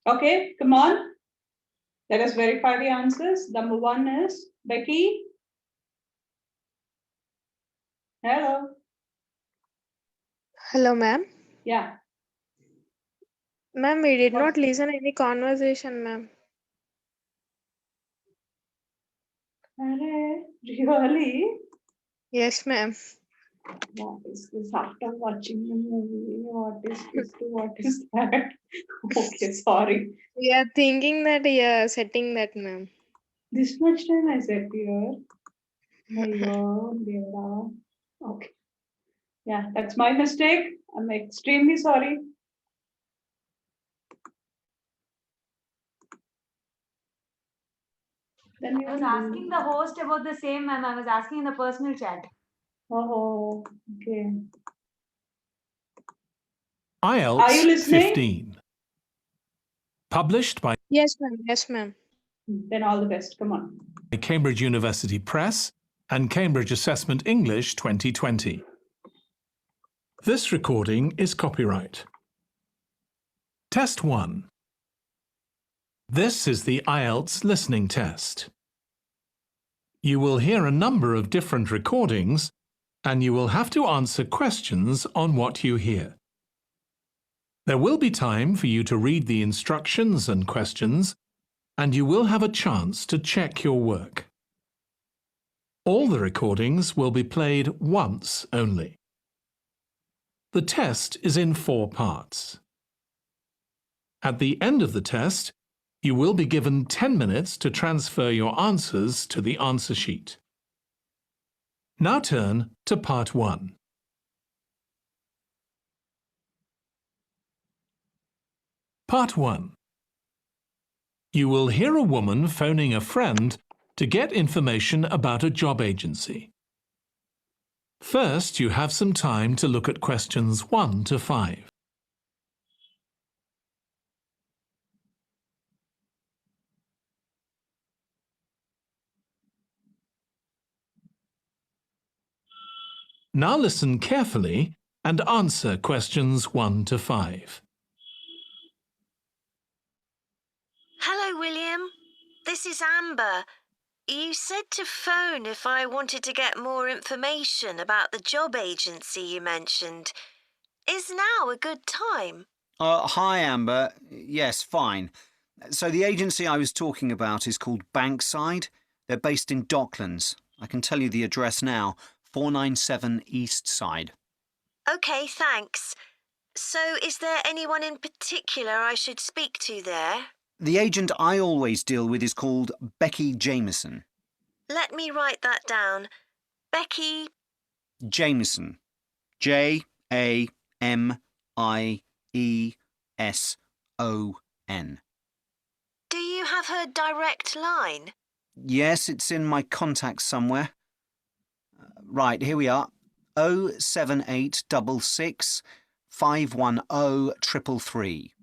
Okay, come on. Let us verify the answers. Number one is Becky. Hello. Hello, ma'am. Yeah. Ma'am, we did not listen any conversation, ma'am. Really? Yes, ma'am. What is this after watching the movie? What is this? What is that? Okay, sorry. We are thinking that, yeah, setting that, ma'am. This much time I said here. Ayyo, Deva. Okay. Yeah, that's my mistake. I'm extremely sorry. Then I was asking the host about the same, ma'am. I was asking in the personal chat. Oh, okay. IELTS Are you listening? 15. Published by Yes, ma'am. Yes, ma'am. Then all the best. Come on. Cambridge University Press and Cambridge Assessment English 2020. This recording is copyright. Test 1. This is the IELTS listening test. You will hear a number of different recordings and you will have to answer questions on what you hear. There will be time for you to read the instructions and questions, and you will have a chance to check your work. All the recordings will be played once only. The test is in 4 parts. At the end of the test, you will be given 10 minutes to transfer your answers to the answer sheet. Now turn to part 1. Part 1. You will hear a woman phoning a friend to get information about a job agency. First, you have some time to look at questions 1 to 5. Now listen carefully and answer questions 1 to 5. Hello, William. This is Amber. You said to phone if I wanted to get more information about the job agency you mentioned. Is now a good time? Hi, Amber. Yes, fine. So the agency I was talking about is called Bankside. They're based in Docklands. I can tell you the address now, 497 East Side. OK, thanks. So is there anyone in particular I should speak to there? The agent I always deal with is called Becky Jameson. Let me write that down. Becky Jameson. Jameson. Do you have her direct line? Yes, it's in my contacts somewhere. Right, here we are. 07866 510 333.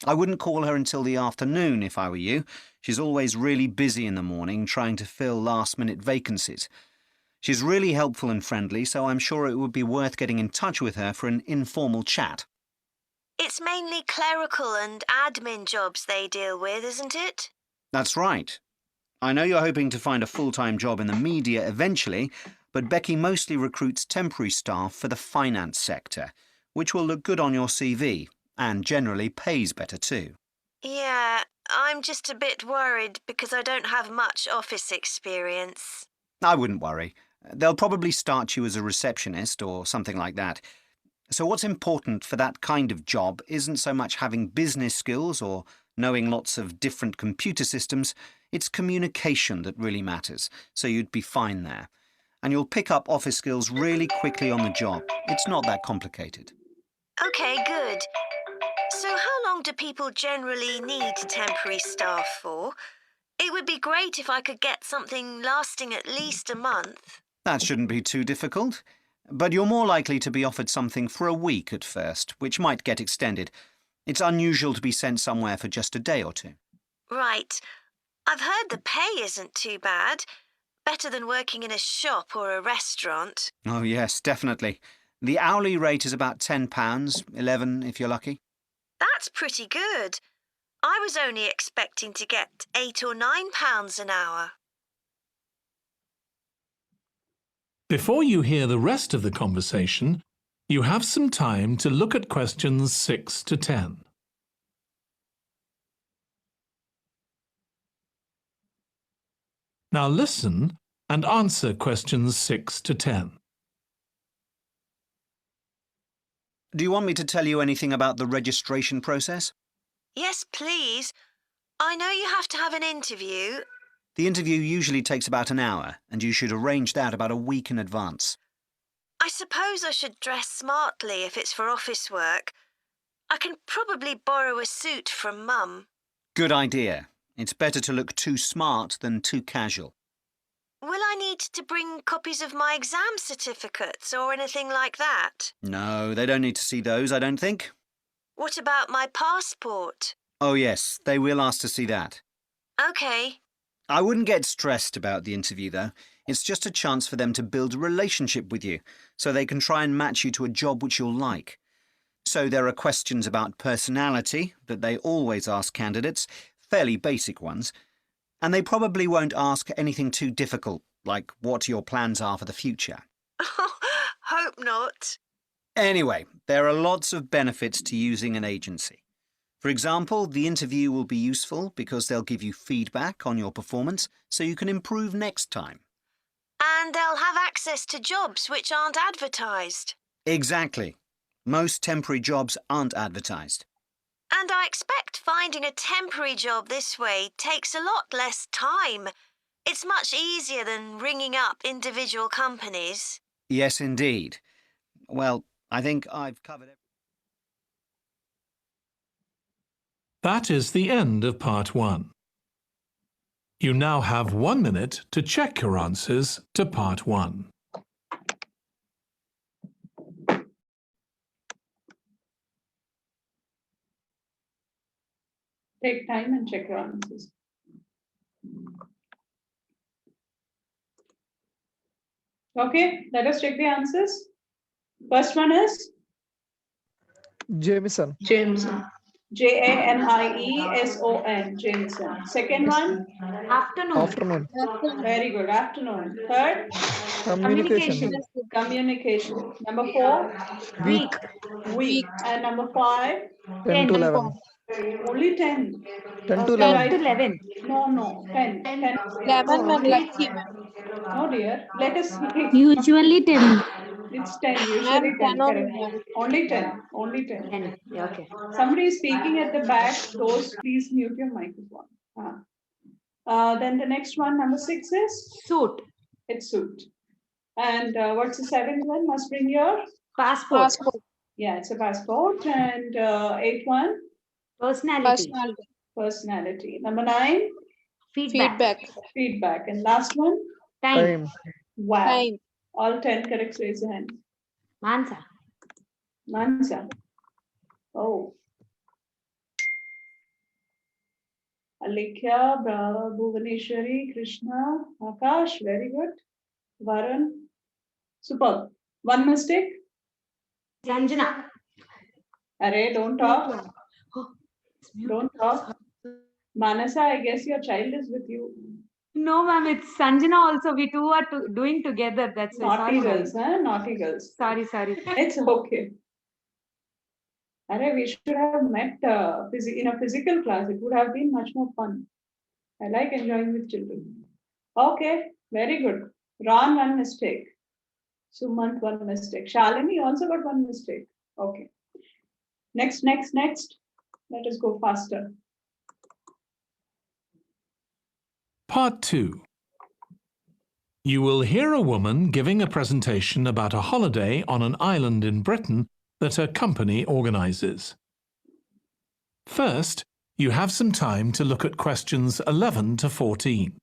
I wouldn't call her until the afternoon if I were you. She's always really busy in the morning trying to fill last-minute vacancies. She's really helpful and friendly, so I'm sure it would be worth getting in touch with her for an informal chat. It's mainly clerical and admin jobs they deal with, isn't it? That's right. I know you're hoping to find a full-time job in the media eventually, but Becky mostly recruits temporary staff for the finance sector, which will look good on your CV. And generally pays better too. Yeah, I'm just a bit worried because I don't have much office experience. I wouldn't worry. They'll probably start you as a receptionist or something like that. So what's important for that kind of job isn't so much having business skills or knowing lots of different computer systems. It's communication that really matters, so you'd be fine there. And you'll pick up office skills really quickly on the job. It's not that complicated. OK, good. So how long do people generally need temporary staff for? It would be great if I could get something lasting at least a month. That shouldn't be too difficult. But you're more likely to be offered something for a week at first, which might get extended. It's unusual to be sent somewhere for just a day or two. Right. I've heard the pay isn't too bad. Better than working in a shop or a restaurant. Oh, yes, definitely. The hourly rate is about £10, 11 if you're lucky. That's pretty good. I was only expecting to get £8 or £9 an hour. Before you hear the rest of the conversation, you have some time to look at questions 6 to 10. Now listen and answer questions 6 to 10. Do you want me to tell you anything about the registration process? Yes, please. I know you have to have an interview. The interview usually takes about an hour, and you should arrange that about a week in advance. I suppose I should dress smartly if it's for office work. I can probably borrow a suit from Mum. Good idea. It's better to look too smart than too casual. Will I need to bring copies of my exam certificates or anything like that? No, they don't need to see those, I don't think. What about my passport? Oh yes, they will ask to see that. OK. I wouldn't get stressed about the interview, though. It's just a chance for them to build a relationship with you, so they can try and match you to a job which you'll like. So there are questions about personality that they always ask candidates, fairly basic ones, and they probably won't ask anything too difficult, like what your plans are for the future. Hope not. Anyway, there are lots of benefits to using an agency. For example, the interview will be useful because they'll give you feedback on your performance so you can improve next time. And they'll have access to jobs which aren't advertised. Exactly. Most temporary jobs aren't advertised. And I expect finding a temporary job this way takes a lot less time. It's much easier than ringing up individual companies. Yes, indeed. Well, I think I've covered everything. That is the end of part 1. You now have 1 minute to check your answers to part 1. Take time and check your answers. Okay, let us check the answers. First one is Jameson. Jameson. Janieson, Jameson. Second one, Afternoon. Afternoon. very good, afternoon. Third, Communication. communication. Number 4, Week. week. And number 5, 10 to 11. only 10. 10 to Okay, 11. right. 11. No, 10. 10. Lemon and lucky. No, dear. Let us see. Usually 10. It's 10. Usually Ma'am, 10. 10 only, Correct. ma'am. Only 10. Only 10. 10. Yeah, okay. Somebody is speaking at the back. Those, please mute your microphone. Then the next one, number 6 is Suit. it's suit. And what's the 7th one? Must bring your, Passport. Passport. yeah, it's a passport. And 8th one, Personality. Personality. personality. Number 9, Feedback. feedback. And last one, Time. Time. wow. Time. All 10 correct, raise your hand. Mansa. Mansa. Oh. Alikya, Bhuvaneshwari, Krishna, Akash, very good. Varun, superb. One mistake. Sanjana. Array, don't talk. Oh, it's mute. Don't talk. Manasa, I guess your child is with you. No, ma'am, it's Sanjana also. We two are doing together. That's why. Naughty Sorry, girls, huh? Naughty girls. Sorry. It's okay. Array, we should have met in a physical class. It would have been much more fun. I like enjoying with children. Okay, very good. Ron, one mistake. Sumant, one mistake. Shalini also got one mistake. Okay. Next. Let us go faster. Part 2. You will hear a woman giving a presentation about a holiday on an island in Britain that her company organises. First, you have some time to look at questions 11 to 14.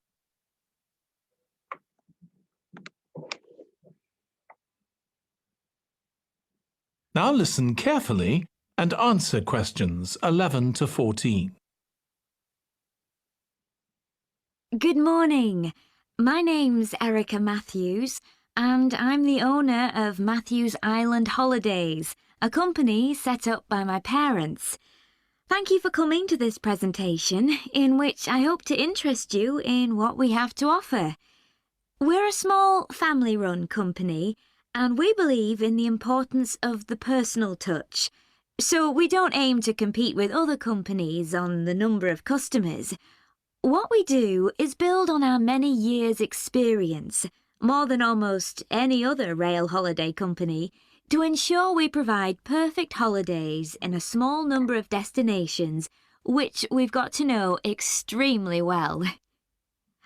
Now listen carefully and answer questions 11 to 14. Good morning. My name's Erica Matthews, and I'm the owner of Matthews Island Holidays, a company set up by my parents. Thank you for coming to this presentation, in which I hope to interest you in what we have to offer. We're a small family-run company, and we believe in the importance of the personal touch. So we don't aim to compete with other companies on the number of customers. What we do is build on our many years' experience, more than almost any other rail holiday company, to ensure we provide perfect holidays in a small number of destinations, which we've got to know extremely well.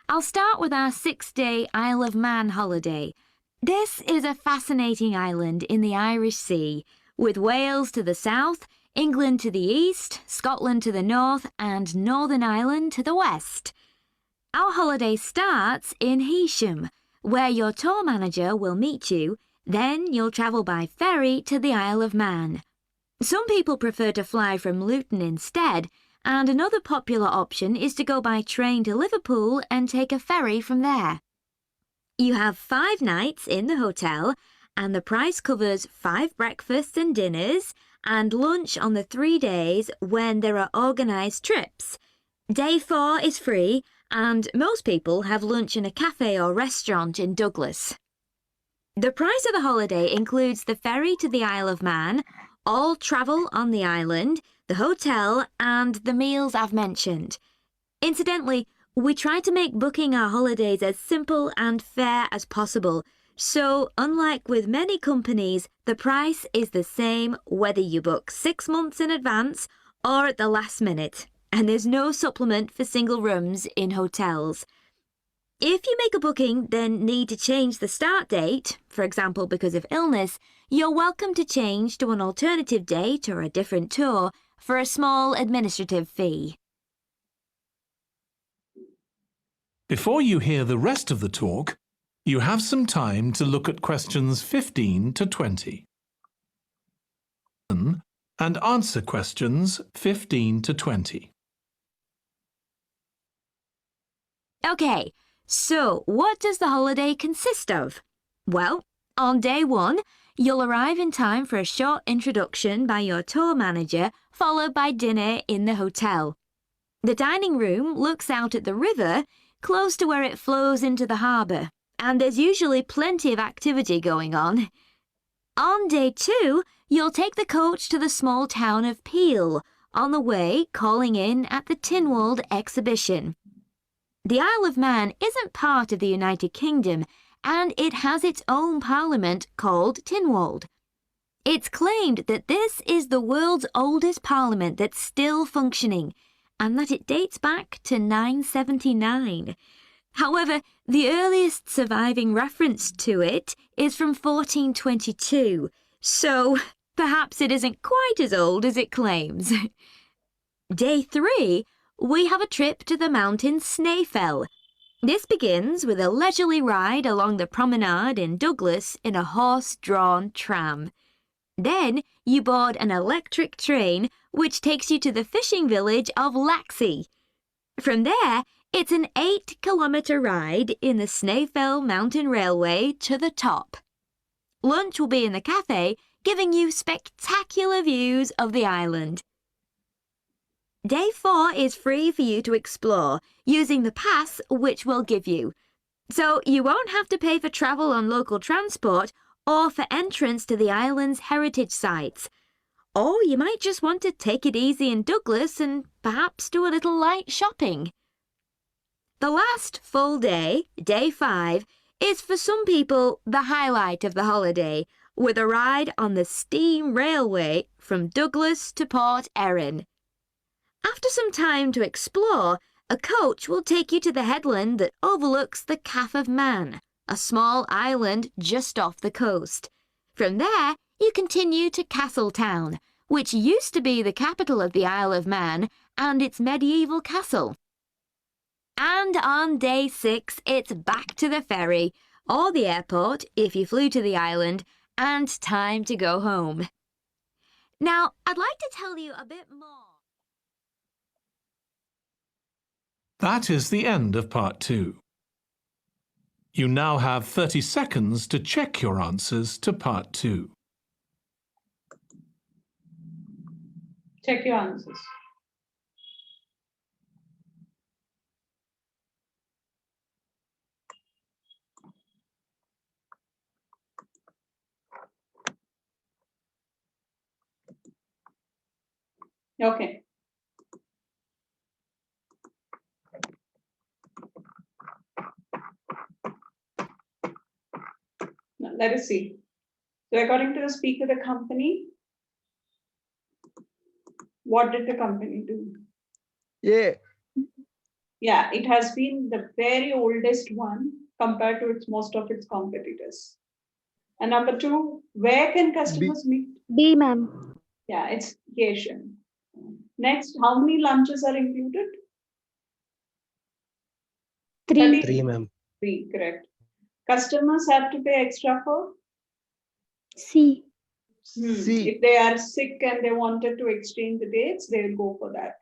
I'll start with our 6-day Isle of Man holiday. This is a fascinating island in the Irish Sea, with Wales to the south, England to the east, Scotland to the north, and Northern Ireland to the west. Our holiday starts in Heysham, where your tour manager will meet you. Then you'll travel by ferry to the Isle of Man. Some people prefer to fly from Luton instead, and another popular option is to go by train to Liverpool and take a ferry from there. You have 5 nights in the hotel, and the price covers 5 breakfasts and dinners, and lunch on the 3 days when there are organised trips. Day 4 is free, and most people have lunch in a cafe or restaurant in Douglas. The price of the holiday includes the ferry to the Isle of Man, all travel on the island, the hotel, and the meals I've mentioned. Incidentally, we try to make booking our holidays as simple and fair as possible, so unlike with many companies, the price is the same whether you book 6 months in advance or at the last minute, and there's no supplement for single rooms in hotels. If you make a booking, then need to change the start date, for example because of illness, you're welcome to change to an alternative date or a different tour for a small administrative fee. Before you hear the rest of the talk, you have some time to look at questions 15 to 20 and answer questions 15 to 20. Okay, so what does the holiday consist of? Well, on day 1, you'll arrive in time for a short introduction by your tour manager, followed by dinner in the hotel. The dining room looks out at the river, close to where it flows into the harbour, and there's usually plenty of activity going on. On day 2, you'll take the coach to the small town of Peel, on the way calling in at the Tynwald exhibition. The Isle of Man isn't part of the United Kingdom, and it has its own parliament called Tynwald. It's claimed that this is the world's oldest parliament that's still functioning, and that it dates back to 979. However, the earliest surviving reference to it is from 1422, so perhaps it isn't quite as old as it claims. Day 3, we have a trip to the mountain Snaefell. This begins with a leisurely ride along the promenade in Douglas in a horse-drawn tram. Then you board an electric train which takes you to the fishing village of Laxey. From there, it's an 8-kilometre ride in the Snaefell Mountain Railway to the top. Lunch will be in the cafe, giving you spectacular views of the island. Day 4 is free for you to explore, using the pass which we'll give you. So you won't have to pay for travel on local transport or for entrance to the island's heritage sites. Or you might just want to take it easy in Douglas and perhaps do a little light shopping. The last full day, day 5, is for some people the highlight of the holiday, with a ride on the steam railway from Douglas to Port Erin. After some time to explore, a coach will take you to the headland that overlooks the Calf of Man, a small island just off the coast. From there, you continue to Castletown, which used to be the capital of the Isle of Man and its medieval castle. And on day 6, it's back to the ferry, or the airport if you flew to the island, and time to go home. Now, I'd like to tell you a bit more. That is the end of part 2. You now have 30 seconds to check your answers to part 2. Check your answers. Okay. Now, let us see. So according to the speaker, the company, what did the company do? Yeah. Yeah, it has been the very oldest one compared to its most of its competitors. And number two, where can customers meet? B, ma'am. Yeah, it's Asian. Next, how many lunches are included? 3. 3, ma'am. 3, correct. Customers have to pay extra for? C. C. If they are sick and they wanted to exchange the dates, they will go for that.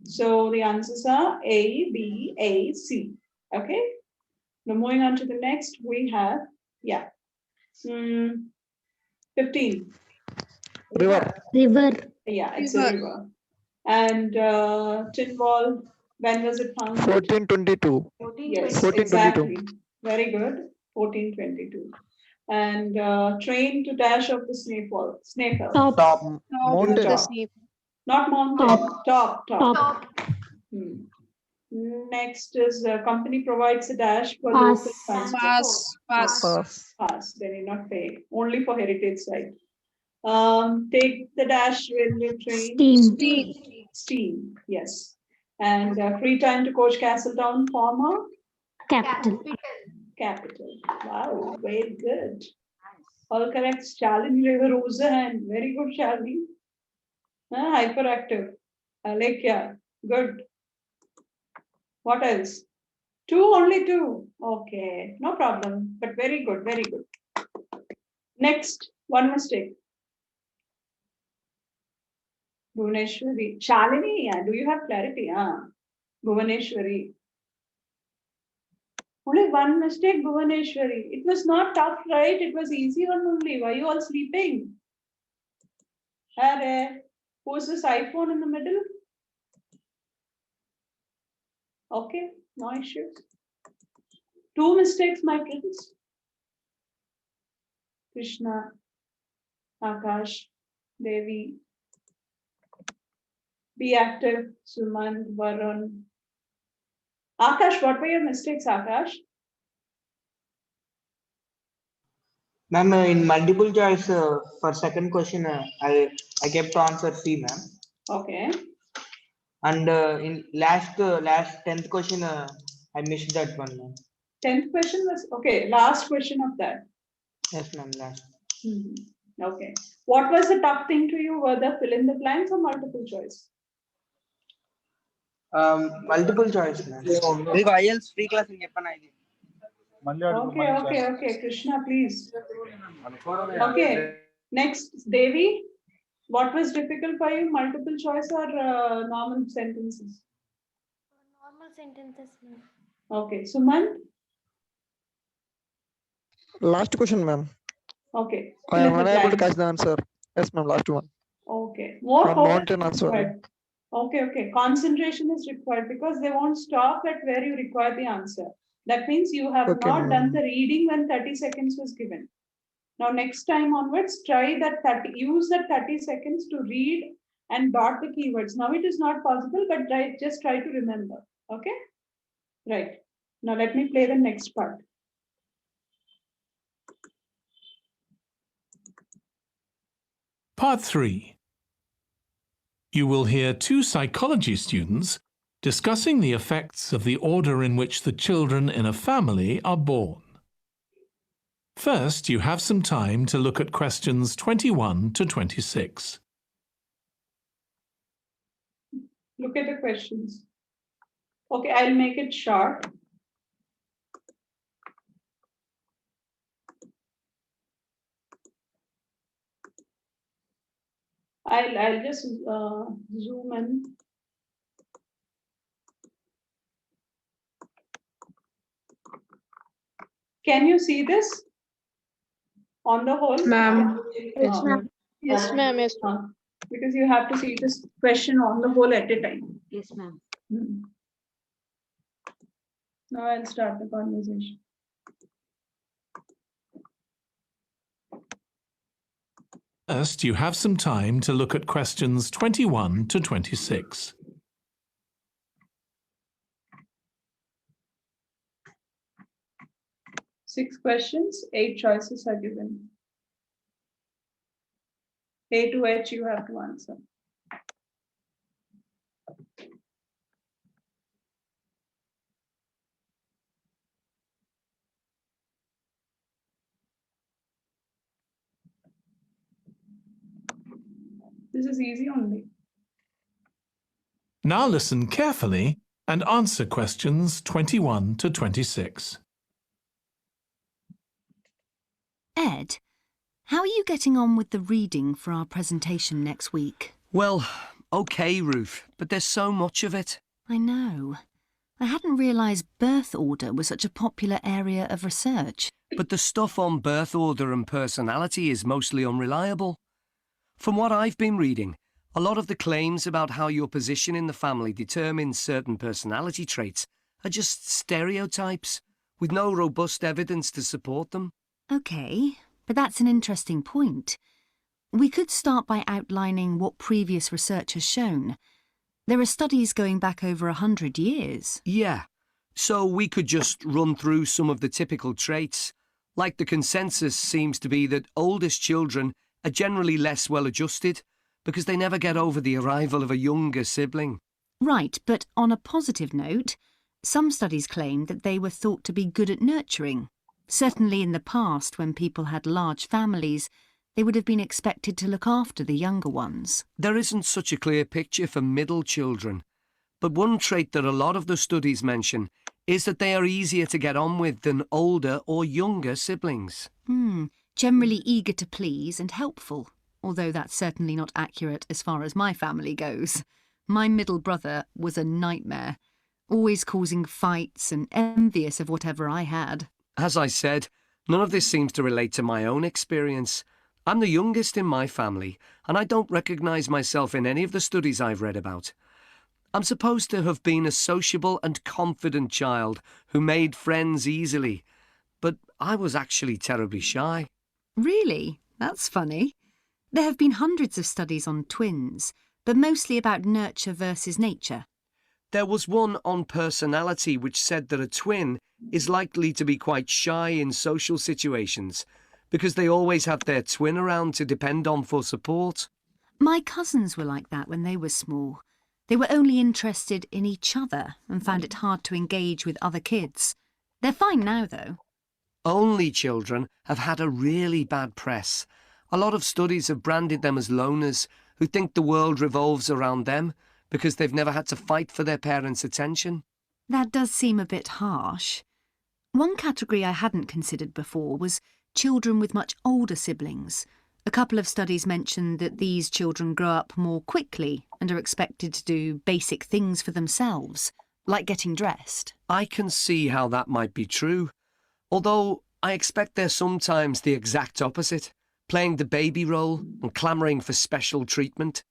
So the answers are A, B, A, C. Okay. Now moving on to the next, we have, 15. River. River. Yeah, it's a river. And Tinwall, when was it founded? 1422. Yes, 1422. exactly. Very good. 1422. And train to dash of the snowfall. Top. Top. Top Mountain. of the snake. Not mountain. Top. Top. Next is company provides a dash for Pass. local transport. Pass. Pass. They need not pay. Only for heritage site. Take the dash railway train. Steam. Yes. And free time to coach Castletown, former Capital. capital. Wow, very good. All correct. Shalini River Rosa and very good, Shalini. Hyperactive. Alekia. Good. What else? 2, only 2. Okay, no problem. But very good, very good. Next, one mistake. Bhuvaneshwari. Shalini, do you have clarity? Bhuvaneshwari. Only one mistake, Bhuvaneshwari. It was not tough, right? It was easy one only. Why are you all sleeping? Who's this iPhone in the middle? Okay, no issues. 2 mistakes, my kids. Krishna, Akash, Devi. Be active, Sumant, Varun. Akash, what were your mistakes, Akash? Ma'am, in multiple choice for second question, I kept to answer C, ma'am. Okay. And in last 10th question, I missed that one, ma'am. 10th question was, okay, last question of that. Yes, ma'am, last. Okay. What was the tough thing to you? Were the fill in the blanks or multiple choice? Multiple choice, ma'am. IELTS free class in Japan. Okay. Krishna, please. Okay. Next, Devi. What was difficult for you? Multiple choice or normal sentences? Normal sentences. Okay. Suman? Last question, ma'am. Okay. I Fill am in the unable to blanks. catch the answer. Yes, ma'am. Last one. Okay. More On focus mountain is answer. required. Okay. Concentration is required because they won't stop at where you require the answer. That means you have Okay, not done ma'am. the reading when 30 seconds was given. Now, next time onwards, try that 30, use that 30 seconds to read and dot the keywords. Now it is not possible, but just try to remember. Okay? Right. Now let me play the next part. Part 3. You will hear 2 psychology students discussing the effects of the order in which the children in a family are born. First, you have some time to look at questions 21 to 26. Look at the questions. Okay, I'll make it short. I'll just zoom in. Can you see this on the whole? Ma'am. Yes, ma'am. Yes, ma'am. Yes, ma'am. Because you have to see this question on the whole at a time. Yes, ma'am. Now I'll start the conversation. First, you have some time to look at questions 21 to 26. Six questions, 8 choices are given. A to H you have to answer. This is easy only. Now listen carefully and answer questions 21 to 26. Ed, how are you getting on with the reading for our presentation next week? Well, okay, Ruth, but there's so much of it. I know. I hadn't realised birth order was such a popular area of research. But the stuff on birth order and personality is mostly unreliable. From what I've been reading, a lot of the claims about how your position in the family determines certain personality traits are just stereotypes, with no robust evidence to support them. OK, but that's an interesting point. We could start by outlining what previous research has shown. There are studies going back over 100 years. Yeah, so we could just run through some of the typical traits. Like the consensus seems to be that oldest children are generally less well-adjusted because they never get over the arrival of a younger sibling. Right, but on a positive note, some studies claim that they were thought to be good at nurturing. Certainly in the past, when people had large families, they would have been expected to look after the younger ones. There isn't such a clear picture for middle children, but one trait that a lot of the studies mention is that they are easier to get on with than older or younger siblings. Generally eager to please and helpful, although that's certainly not accurate as far as my family goes. My middle brother was a nightmare, always causing fights and envious of whatever I had. As I said, none of this seems to relate to my own experience. I'm the youngest in my family, and I don't recognise myself in any of the studies I've read about. I'm supposed to have been a sociable and confident child who made friends easily, but I was actually terribly shy. Really? That's funny. There have been hundreds of studies on twins, but mostly about nurture versus nature. There was one on personality which said that a twin is likely to be quite shy in social situations because they always have their twin around to depend on for support. My cousins were like that when they were small. They were only interested in each other and found it hard to engage with other kids. They're fine now, though. Only children have had a really bad press. A lot of studies have branded them as loners who think the world revolves around them because they've never had to fight for their parents' attention. That does seem a bit harsh. One category I hadn't considered before was children with much older siblings. A couple of studies mentioned that these children grow up more quickly and are expected to do basic things for themselves, like getting dressed. I can see how that might be true, although I expect they're sometimes the exact opposite, playing the baby role and clamouring for special treatment.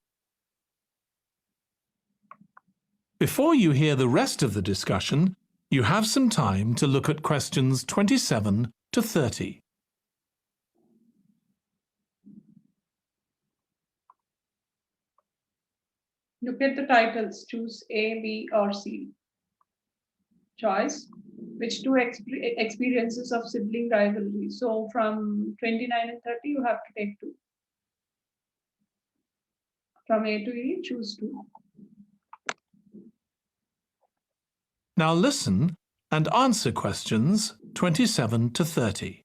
Before you hear the rest of the discussion, you have some time to look at questions 27 to 30. Look at the titles. Choose A, B, or C. Choice. Which two experiences of sibling rivalry? So from 29 and 30, you have to take 2. From A to E, choose 2. Now listen and answer questions 27 to 30.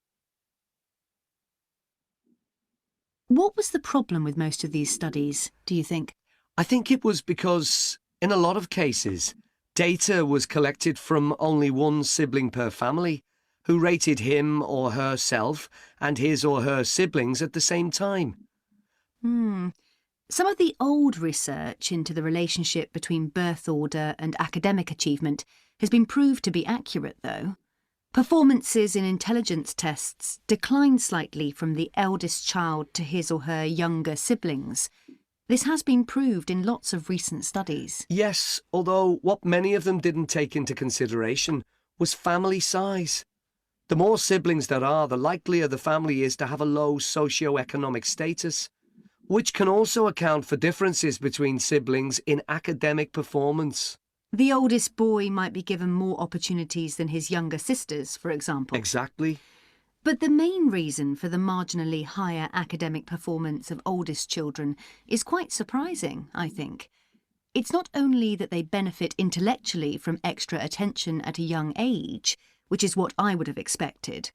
What was the problem with most of these studies, do you think? I think it was because, in a lot of cases, data was collected from only one sibling per family, who rated him or herself and his or her siblings at the same time. Some of the old research into the relationship between birth order and academic achievement has been proved to be accurate, though. Performances in intelligence tests declined slightly from the eldest child to his or her younger siblings. This has been proved in lots of recent studies. Yes, although what many of them didn't take into consideration was family size. The more siblings there are, the likelier the family is to have a low socio-economic status. which can also account for differences between siblings in academic performance. The oldest boy might be given more opportunities than his younger sisters, for example. Exactly. But the main reason for the marginally higher academic performance of oldest children is quite surprising, I think. It's not only that they benefit intellectually from extra attention at a young age, which is what I would have expected.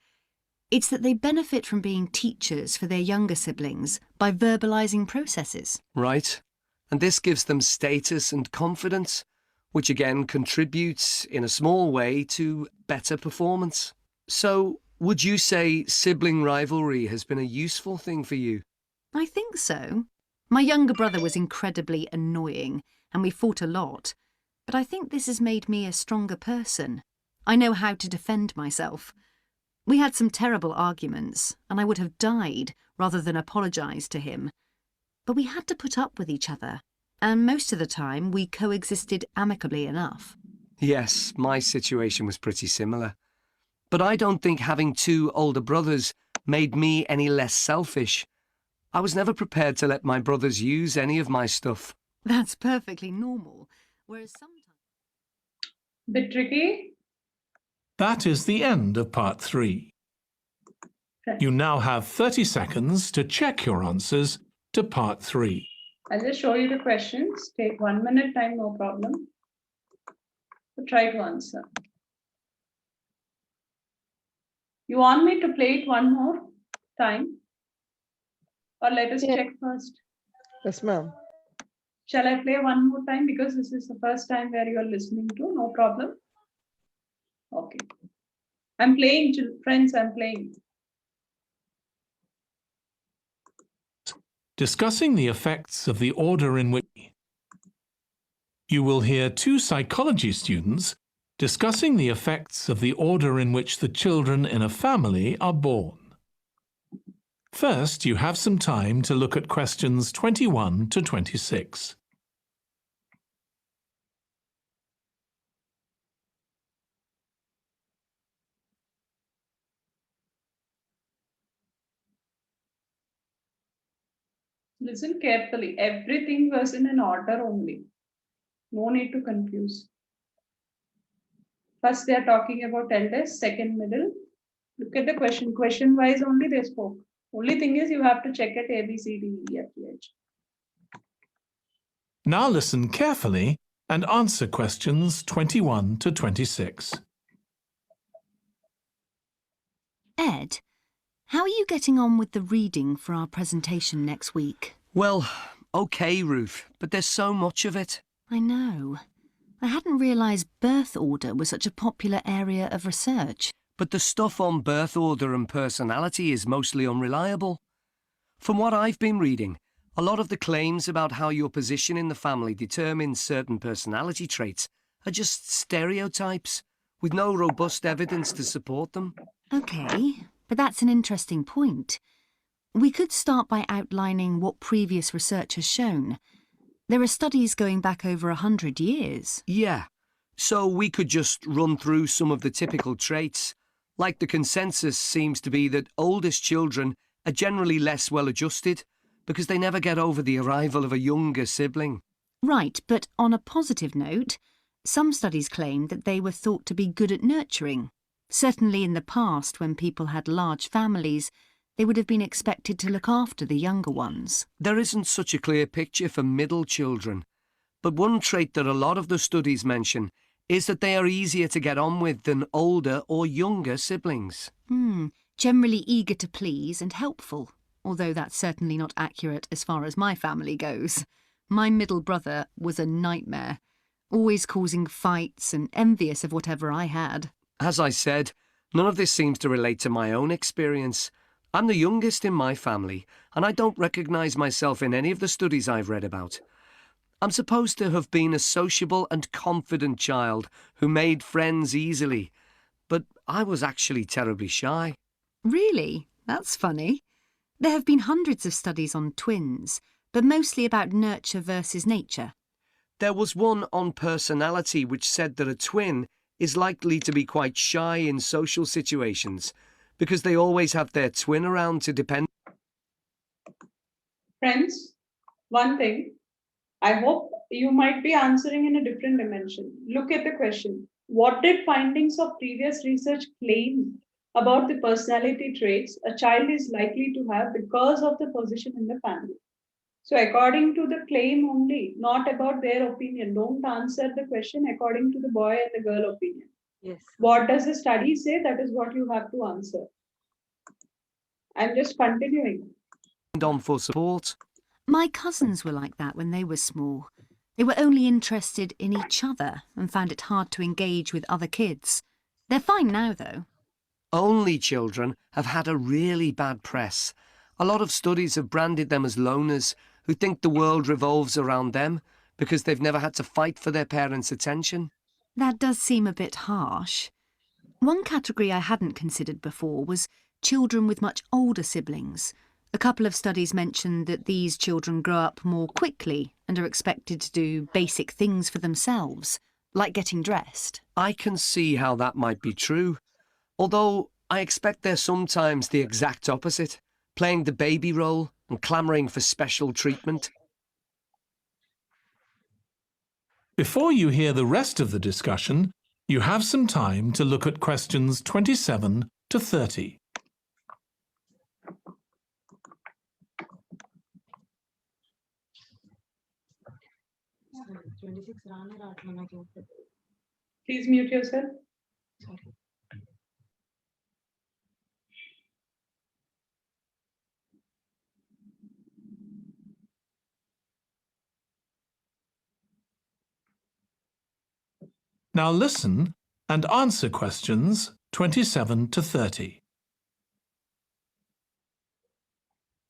It's that they benefit from being teachers for their younger siblings by verbalizing processes. Right. And this gives them status and confidence, which again contributes in a small way to better performance. So, would you say sibling rivalry has been a useful thing for you? I think so. My younger brother was incredibly annoying, and we fought a lot. But I think this has made me a stronger person. I know how to defend myself. We had some terrible arguments, and I would have died rather than apologise to him. But we had to put up with each other, and most of the time we coexisted amicably enough. Yes, my situation was pretty similar. But I don't think having two older brothers made me any less selfish. I was never prepared to let my brothers use any of my stuff. That's perfectly normal, whereas sometimes... Bit tricky. That is the end of part 3. You now have 30 seconds to check your answers to part 3. I'll just show you the questions. Take 1 minute time, no problem. So try to answer. You want me to play it one more time? Or let us check first? Yes, ma'am. Shall I play one more time? Because this is the first time where you are listening to, no problem. Okay. I'm playing, friends, I'm playing. Discussing the effects of the order in which you will hear 2 psychology students discussing the effects of the order in which the children in a family are born. First, you have some time to look at questions 21 to 26. Listen carefully. Everything was in an order only. No need to confuse. First, they are talking about eldest, second, middle. Look at the question. Question-wise only they spoke. Only thing is you have to check at A, B, C, D, E, F, G, H. Now listen carefully and answer questions 21 to 26. Ed, how are you getting on with the reading for our presentation next week? Well, okay, Ruth, but there's so much of it. I know. I hadn't realised birth order was such a popular area of research. But the stuff on birth order and personality is mostly unreliable. From what I've been reading, a lot of the claims about how your position in the family determines certain personality traits are just stereotypes, with no robust evidence to support them. OK, but that's an interesting point. We could start by outlining what previous research has shown. There are studies going back over 100 years. Yeah, so we could just run through some of the typical traits. Like the consensus seems to be that oldest children are generally less well-adjusted because they never get over the arrival of a younger sibling. Right, but on a positive note, some studies claim that they were thought to be good at nurturing. Certainly in the past, when people had large families, they would have been expected to look after the younger ones. There isn't such a clear picture for middle children, but one trait that a lot of the studies mention is that they are easier to get on with than older or younger siblings. Generally eager to please and helpful, although that's certainly not accurate as far as my family goes. My middle brother was a nightmare, always causing fights and envious of whatever I had. As I said, none of this seems to relate to my own experience. I'm the youngest in my family, and I don't recognise myself in any of the studies I've read about. I'm supposed to have been a sociable and confident child who made friends easily, but I was actually terribly shy. Really? That's funny. There have been hundreds of studies on twins, but mostly about nurture versus nature. There was one on personality which said that a twin is likely to be quite shy in social situations because they always have their twin around to depend. Friends, one thing, I hope you might be answering in a different dimension. Look at the question. What did findings of previous research claim about the personality traits a child is likely to have because of the position in the family? So according to the claim only, not about their opinion. Don't answer the question according to the boy and the girl opinion. Yes. What does the study say? That is what you have to answer. I'm just continuing. On for support. My cousins were like that when they were small. They were only interested in each other and found it hard to engage with other kids. They're fine now, though. Only children have had a really bad press. A lot of studies have branded them as loners who think the world revolves around them because they've never had to fight for their parents' attention. That does seem a bit harsh. One category I hadn't considered before was children with much older siblings. A couple of studies mentioned that these children grow up more quickly and are expected to do basic things for themselves, like getting dressed. I can see how that might be true, although I expect they're sometimes the exact opposite, playing the baby role and clamouring for special treatment. Before you hear the rest of the discussion, you have some time to look at questions 27 to 30. Please mute yourself. Now listen and answer questions 27 to 30.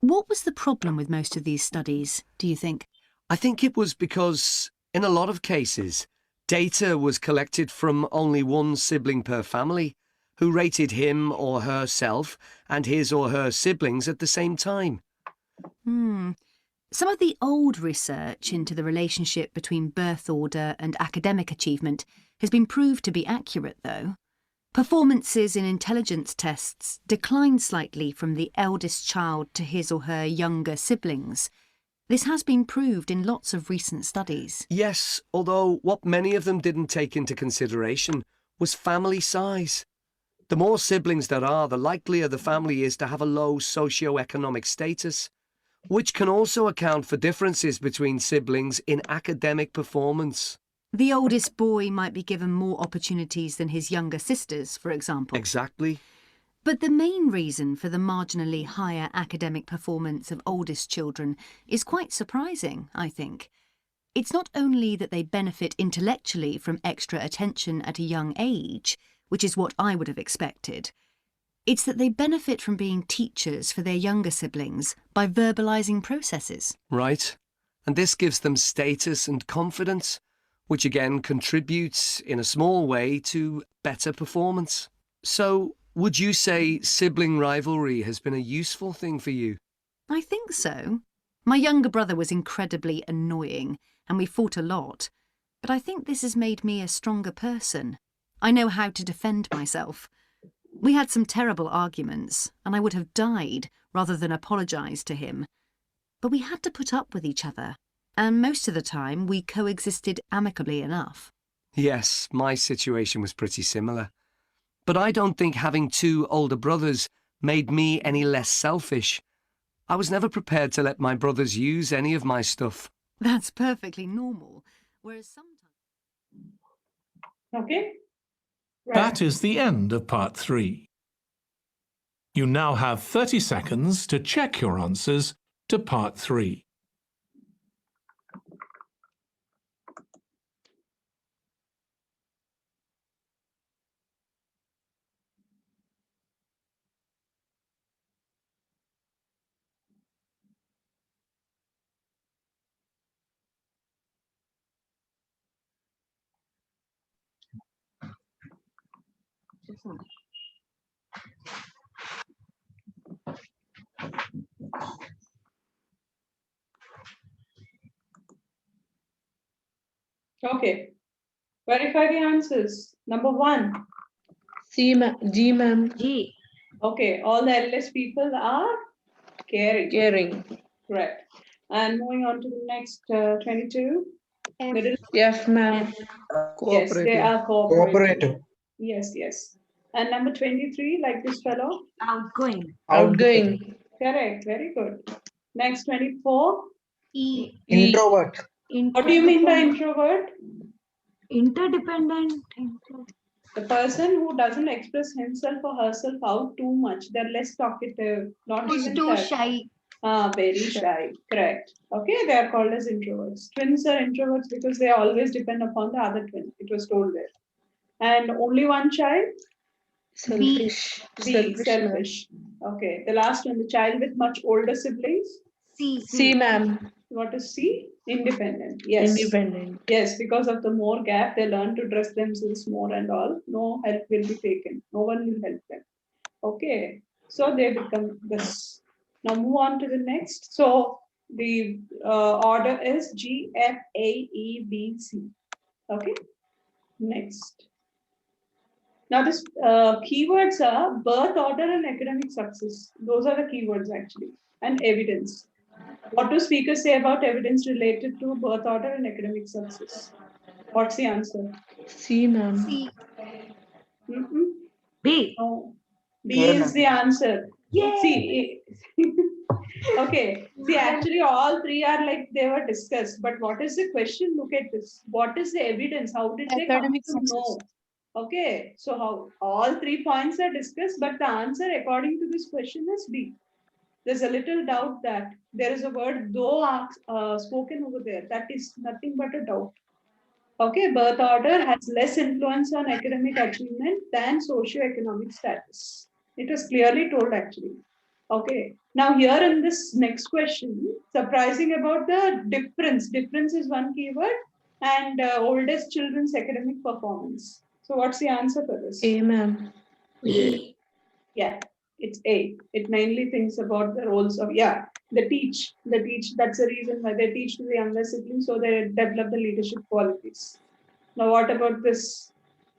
What was the problem with most of these studies, do you think? I think it was because, in a lot of cases, data was collected from only one sibling per family, who rated him or herself and his or her siblings at the same time. Some of the old research into the relationship between birth order and academic achievement has been proved to be accurate, though. Performances in intelligence tests declined slightly from the eldest child to his or her younger siblings. This has been proved in lots of recent studies. Yes, although what many of them didn't take into consideration was family size. The more siblings there are, the likelier the family is to have a low socio-economic status, which can also account for differences between siblings in academic performance. The oldest boy might be given more opportunities than his younger sisters, for example. Exactly. But the main reason for the marginally higher academic performance of oldest children is quite surprising, I think. It's not only that they benefit intellectually from extra attention at a young age, which is what I would have expected. It's that they benefit from being teachers for their younger siblings by verbalising processes. Right. And this gives them status and confidence, which again contributes in a small way to better performance. So, would you say sibling rivalry has been a useful thing for you? I think so. My younger brother was incredibly annoying, and we fought a lot. But I think this has made me a stronger person. I know how to defend myself. We had some terrible arguments, and I would have died rather than apologise to him. But we had to put up with each other, and most of the time we coexisted amicably enough. Yes, my situation was pretty similar. But I don't think having two older brothers made me any less selfish. I was never prepared to let my brothers use any of my stuff. That's perfectly normal, whereas sometimes... Okay. Right. That is the end of part 3. You now have 30 seconds to check your answers to part 3. Okay. Verify the answers. Number 1. G, ma'am. G. Okay. All the LS people are caring. Caring. Correct. And moving on to the next 22. Middle. F, ma'am. Yes, they Cooperative. are cooperative. Cooperative. Yes, yes. And number 23, like this fellow. Outgoing. Outgoing. Correct, very good. Next 24. E. Introvert. What do you mean by introvert? Interdependent. The person who doesn't express himself or herself out too much. They're less talkative, not Who's even too shy. shy. Very shy. Correct. Okay, they are called as introverts. Twins are introverts because they always depend upon the other twin. It was told there. And only one child? Selfish. B, Selfish, ma'am. selfish. Okay, the last one, the child with much older siblings. C. C, ma'am. What is C? Independent. Yes. Independent. Yes, because of the more gap, they learn to dress themselves more and all. No help will be taken. No one will help them. Okay, so they become this. Now move on to the next. So the order is G, F, A, E, B, C. Okay, next. Now this keywords are birth order and academic success. Those are the keywords actually. And evidence. What do speakers say about evidence related to birth order and academic success? What's the answer? C, ma'am. C. B. No. B Yeah, is ma'am. the answer. Yay! See, okay. See, actually, all three are like they were discussed. But what is the question? Look at this. What is the evidence? How did they come Academic to success. know? Okay. So how all 3 points are discussed, but the answer according to this question is B. There's a little doubt that there is a word though spoken over there. That is nothing but a doubt. Okay, birth order has less influence on academic achievement than socio-economic status. It was clearly told actually. Okay, now here in this next question, surprising about the difference. Difference is one keyword and oldest children's academic performance. So what's the answer for this? A, ma'am. Yeah, it's A. It mainly thinks about the roles of, they teach. That's the reason why they teach to the younger siblings, so they develop the leadership qualities. Now, what about this?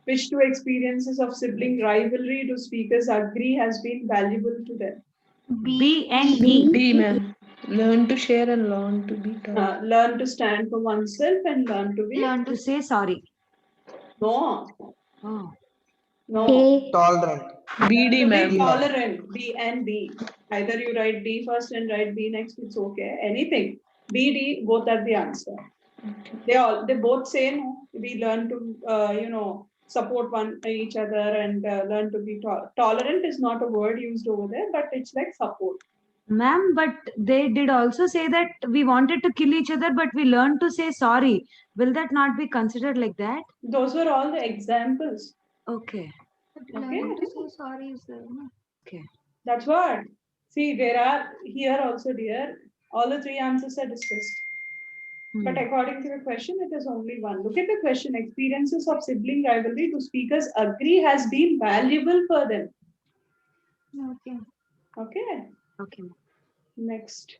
Which two experiences of sibling rivalry do speakers agree has been valuable to them? B and D. D, ma'am. Learn to share and learn to be tough. Learn to stand for oneself and learn to be. Learn to say sorry. No. Oh. No. A. Tolerant. B, D, To be ma'am. tolerant. B and D. Either you write D first and write B next. It's okay. Anything. B, D, both are the answer. They both say no. We learn to support each other and learn to be tolerant is not a word used over there, but it's like support. Ma'am, but they did also say that we wanted to kill each other, but we learned to say sorry. Will that not be considered like that? Those were all the examples. Okay. Okay. Learn to say sorry is there. Okay. That's what. See, there are here also, dear. All the 3 answers are discussed. But according to the question, it is only one. Look at the question. Experiences of sibling rivalry, do speakers agree has been valuable for them? Okay. Okay. Okay. Next.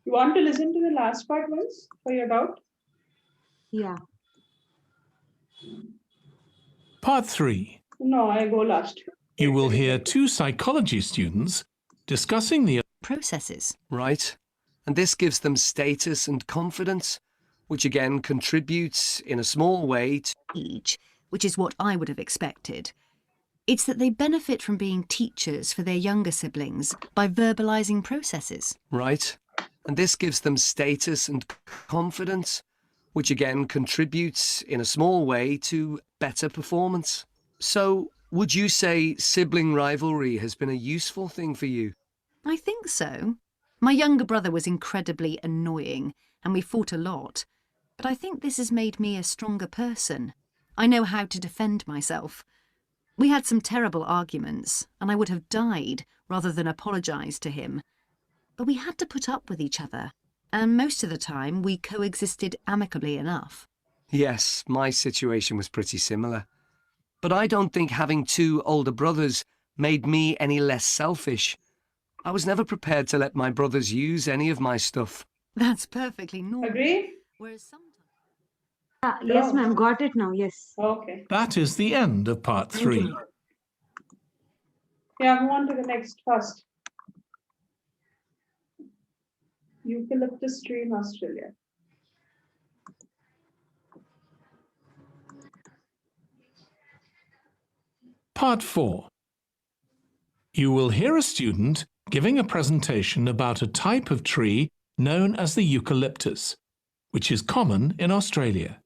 You want to listen to the last part once for your doubt? Yeah. Part 3. No, I go last. You will hear 2 psychology students discussing the Processes. Right. And this gives them status and confidence, which again contributes in a small way to Age, which is what I would have expected. It's that they benefit from being teachers for their younger siblings by verbalizing processes. Right. And this gives them status and confidence, which again contributes in a small way to better performance. So, would you say sibling rivalry has been a useful thing for you? I think so. My younger brother was incredibly annoying, and we fought a lot. But I think this has made me a stronger person. I know how to defend myself. We had some terrible arguments, and I would have died rather than apologise to him. But we had to put up with each other, and most of the time we coexisted amicably enough. Yes, my situation was pretty similar. But I don't think having 2 older brothers made me any less selfish. I was never prepared to let my brothers use any of my stuff. That's perfectly normal. Agree? Whereas sometimes... Yes, ma'am. Got it now. Yes. Okay. That is the end of part 3. Yeah, move on to the next first. eucalyptus tree in Australia? Part 4. You will hear a student giving a presentation about a type of tree known as the eucalyptus, which is common in Australia.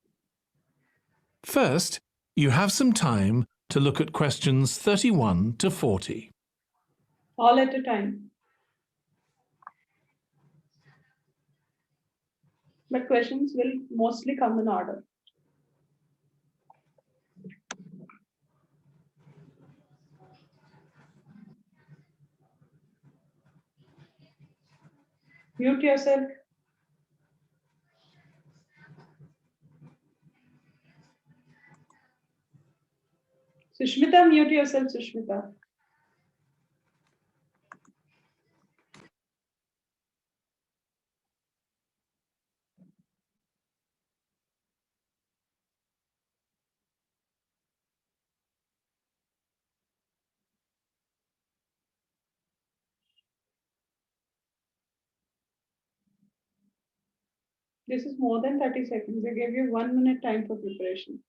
First, you have some time to look at questions 31 to 40. All at a time. But questions will mostly come in order. Mute yourself. Sushmita, mute yourself, Sushmita. This is more than 30 seconds. I gave you 1 minute time for preparation.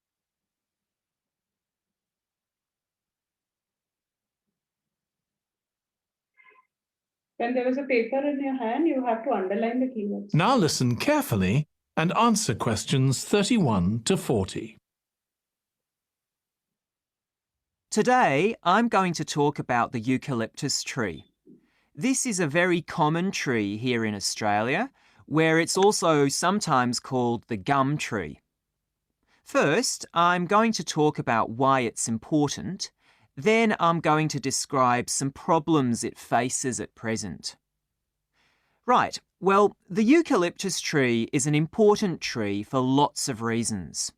When there is a paper in your hand, you have to underline the keywords. Now listen carefully and answer questions 31 to 40. Today, I'm going to talk about the eucalyptus tree. This is a very common tree here in Australia, where it's also sometimes called the gum tree. First, I'm going to talk about why it's important. Then I'm going to describe some problems it faces at present. Right, well, the eucalyptus tree is an important tree for lots of reasons.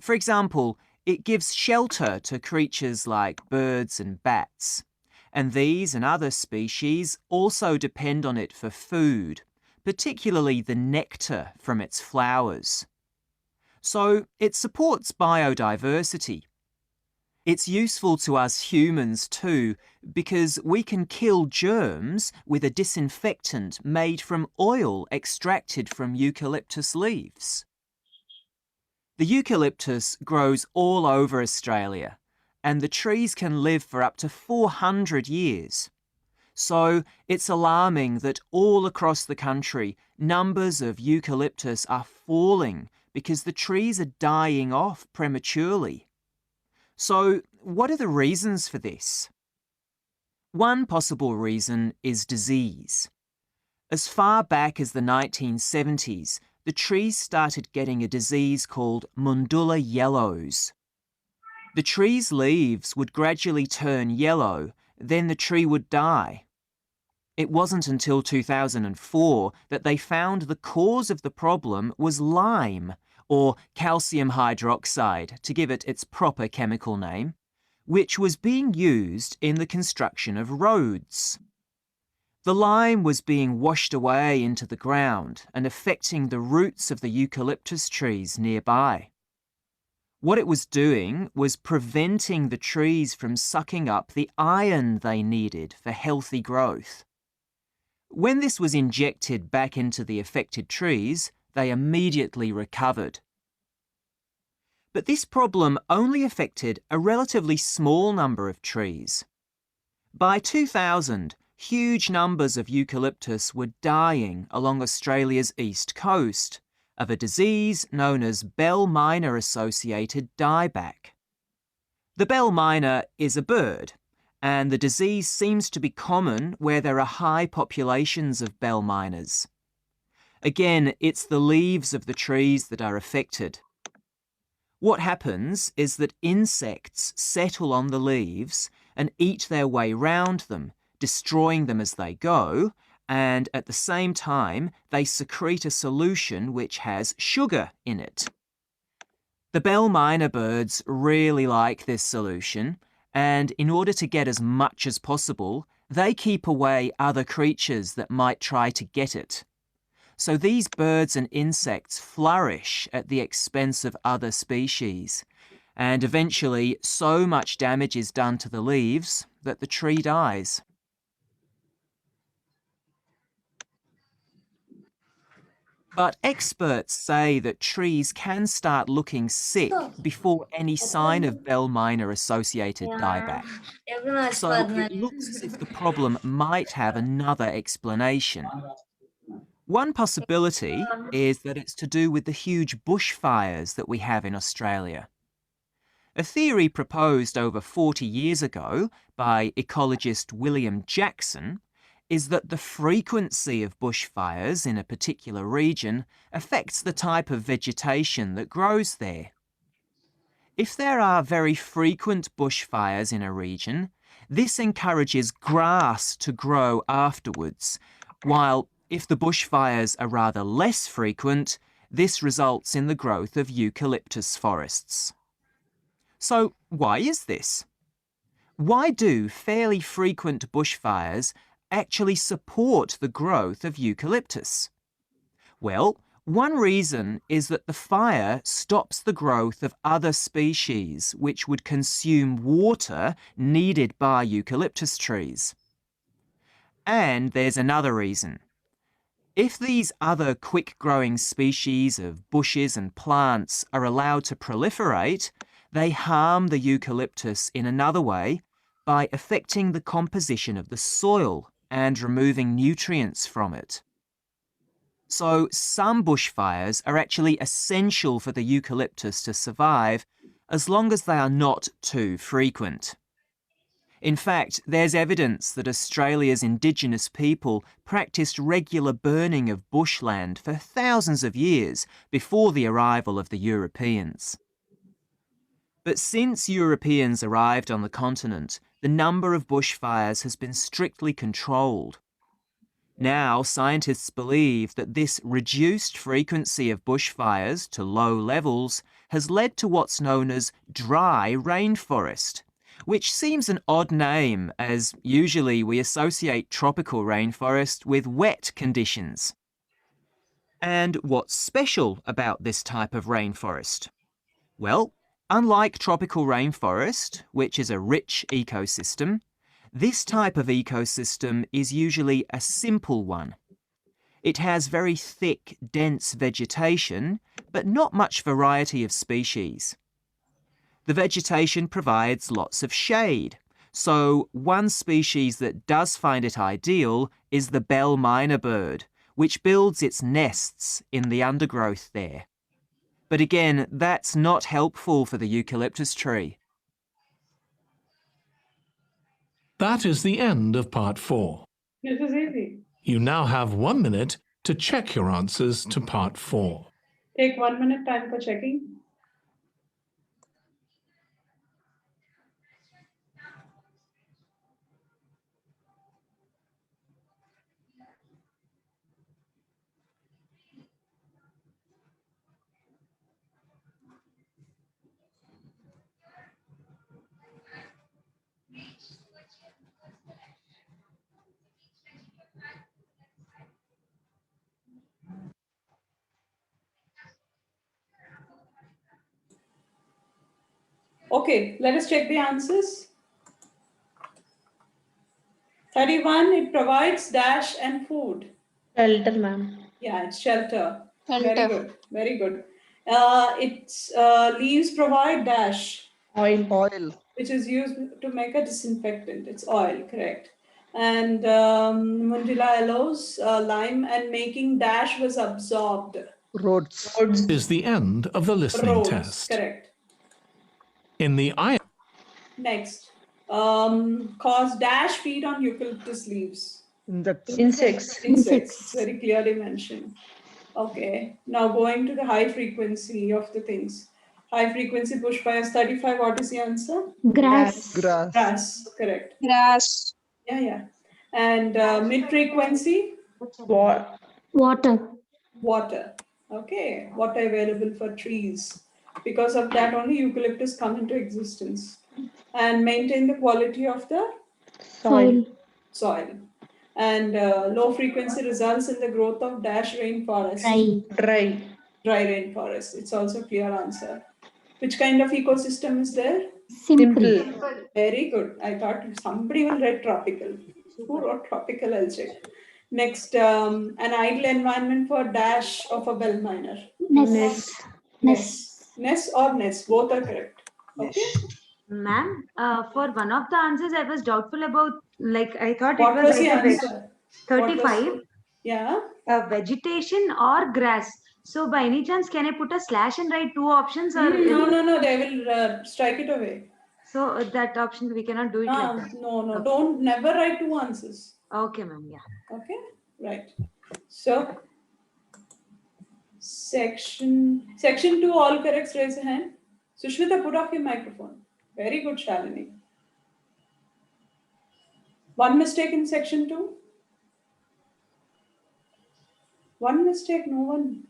For example, it gives shelter to creatures like birds and bats, and these and other species also depend on it for food, particularly the nectar from its flowers. So it supports biodiversity. It's useful to us humans too, because we can kill germs with a disinfectant made from oil extracted from eucalyptus leaves. The eucalyptus grows all over Australia, and the trees can live for up to 400 years. So it's alarming that all across the country, numbers of eucalyptus are falling because the trees are dying off prematurely. So what are the reasons for this? One possible reason is disease. As far back as the 1970s, the trees started getting a disease called Mundula yellows. The tree's leaves would gradually turn yellow, then the tree would die. It wasn't until 2004 that they found the cause of the problem was lime, or calcium hydroxide, to give it its proper chemical name, which was being used in the construction of roads. The lime was being washed away into the ground and affecting the roots of the eucalyptus trees nearby. What it was doing was preventing the trees from sucking up the iron they needed for healthy growth. When this was injected back into the affected trees, they immediately recovered. But this problem only affected a relatively small number of trees. By 2000, huge numbers of eucalyptus were dying along Australia's east coast of a disease known as bell miner-associated dieback. The bell miner is a bird, and the disease seems to be common where there are high populations of bell miners. Again, it's the leaves of the trees that are affected. What happens is that insects settle on the leaves and eat their way round them, destroying them as they go, and at the same time they secrete a solution which has sugar in it. The bell miner birds really like this solution, and in order to get as much as possible, they keep away other creatures that might try to get it. So these birds and insects flourish at the expense of other species, and eventually so much damage is done to the leaves that the tree dies. But experts say that trees can start looking sick before any sign of bell minor associated dieback. So it looks as if the problem might have another explanation. One possibility is that it's to do with the huge bushfires that we have in Australia. A theory proposed over 40 years ago by ecologist William Jackson is that the frequency of bushfires in a particular region affects the type of vegetation that grows there. If there are very frequent bushfires in a region, this encourages grass to grow afterwards, while if the bushfires are rather less frequent, this results in the growth of eucalyptus forests. So why is this? Why do fairly frequent bushfires actually support the growth of eucalyptus? Well, one reason is that the fire stops the growth of other species which would consume water needed by eucalyptus trees. And there's another reason. If these other quick-growing species of bushes and plants are allowed to proliferate, they harm the eucalyptus in another way by affecting the composition of the soil and removing nutrients from it. So some bushfires are actually essential for the eucalyptus to survive as long as they are not too frequent. In fact, there's evidence that Australia's Indigenous people practiced regular burning of bushland for thousands of years before the arrival of the Europeans. But since Europeans arrived on the continent, the number of bushfires has been strictly controlled. Now, scientists believe that this reduced frequency of bushfires to low levels has led to what's known as dry rainforest, which seems an odd name as usually we associate tropical rainforest with wet conditions. And what's special about this type of rainforest? Well, unlike tropical rainforest, which is a rich ecosystem, this type of ecosystem is usually a simple one. It has very thick, dense vegetation, but not much variety of species. The vegetation provides lots of shade, so one species that does find it ideal is the bell minor bird, which builds its nests in the undergrowth there. But again, that's not helpful for the eucalyptus tree. That is the end of part 4. This is easy. You now have 1 minute to check your answers to part 4. Take 1 minute time for checking. Okay, let us check the answers. 31, it provides dash and food. Shelter, ma'am. Yeah, it's shelter. Shelter. Very good, very good. Its leaves provide dash, Oil. which is used to make a disinfectant. It's oil, correct. And Mundila allows lime and making dash was absorbed. Roads. Is the end of the listening Roads, test. correct. In the Next, cause dash feed on eucalyptus leaves. Insects. It's very clearly mentioned. Okay, now going to the high frequency of the things. High frequency bushfires 35, what is the answer? Grass. Grass, correct. Grass. Yeah. And mid frequency? Water. Water. Okay, water available for trees. Because of that only eucalyptus come into existence. And maintain the quality of the soil. And low frequency results in the growth of dash rainforest. Dry. Dry rainforest. It's also a clear answer. Which kind of ecosystem is there? Simple. Very good. I thought somebody will write tropical. Who wrote tropical? I'll check. Next, an ideal environment for dash of a bell miner. Nest. Nest or nest, both are correct. Okay. Ma'am, for one of the answers, I was doubtful about, like, I thought What it was the either answer? 35, Yeah. vegetation or grass. So, by any chance, can I put a slash and write two options? Or No, they will strike it away. So, that option, we cannot do it like that. No, Okay. don't never write two answers. Okay, ma'am, yeah. Okay, right. So, section 2, all corrects, raise a hand. Sushmita, put off your microphone. Very good, Shalini. One mistake in section 2. One mistake, no one.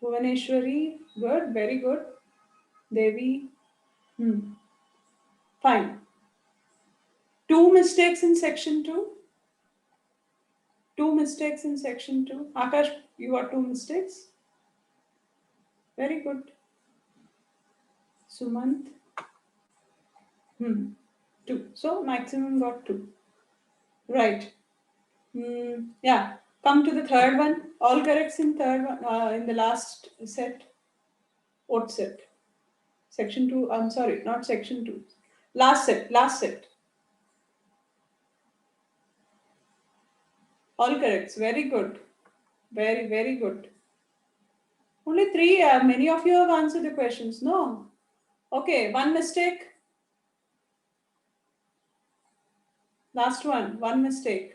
Bhuvaneshwari, good, very good. Devi, fine. 2 mistakes in section 2. 2 mistakes in section 2. Akash, you got 2 mistakes. Very good. Sumant, 2. So maximum got 2. Right. Yeah. Come to the third one. All corrects in third one. In the last set. What set? Section 2. I'm sorry, not section 2. Last set. All corrects. Very good. Very, very good. Only 3. Many of you have answered the questions. No. Okay. 1 mistake. Last one. 1 mistake.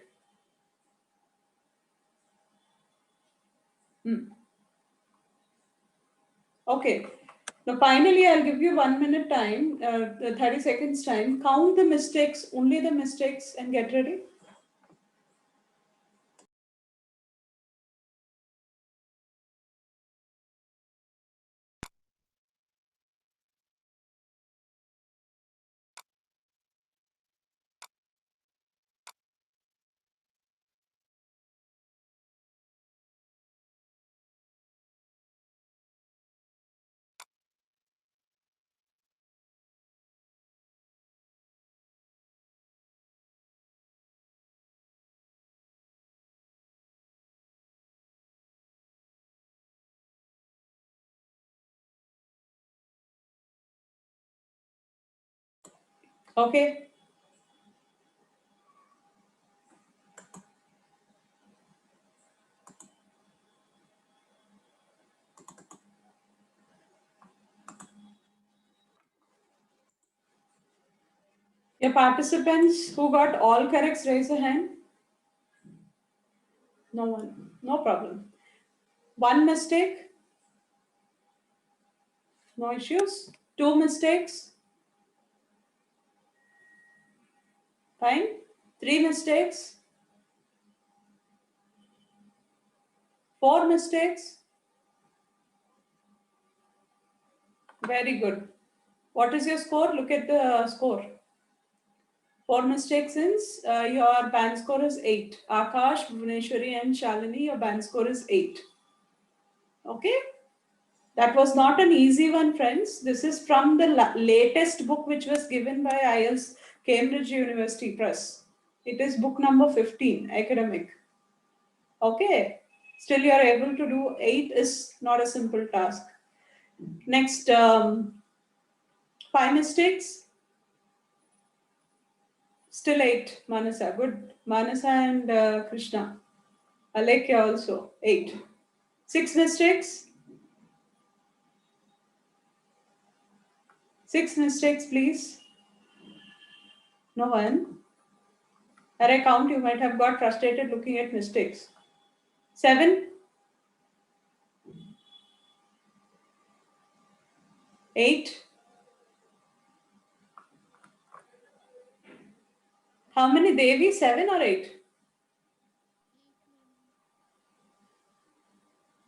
Okay. Now, finally, I'll give you 1 minute time, 30 seconds time. Count the mistakes, only the mistakes, and get ready. Okay. Your participants who got all corrects, raise a hand. No one. No problem. 1 mistake. No issues. 2 mistakes. Fine. 3 mistakes. 4 mistakes. Very good. What is your score? Look at the score. 4 mistakes since your band score is 8. Akash, Bhuvaneshwari and Shalini, your band score is 8. Okay? That was not an easy one, friends. This is from the latest book which was given by IELTS Cambridge University Press. It is book number 15, academic. Okay? Still you are able to do 8 is not a simple task. Next, 5 mistakes. Still 8, Manasa. Good. Manasa and Krishna. Alekya also. 8. 6 mistakes. 6 mistakes, please. No one. At I count, you might have got frustrated looking at mistakes. 7. 8. How many, Devi? 7 or 8?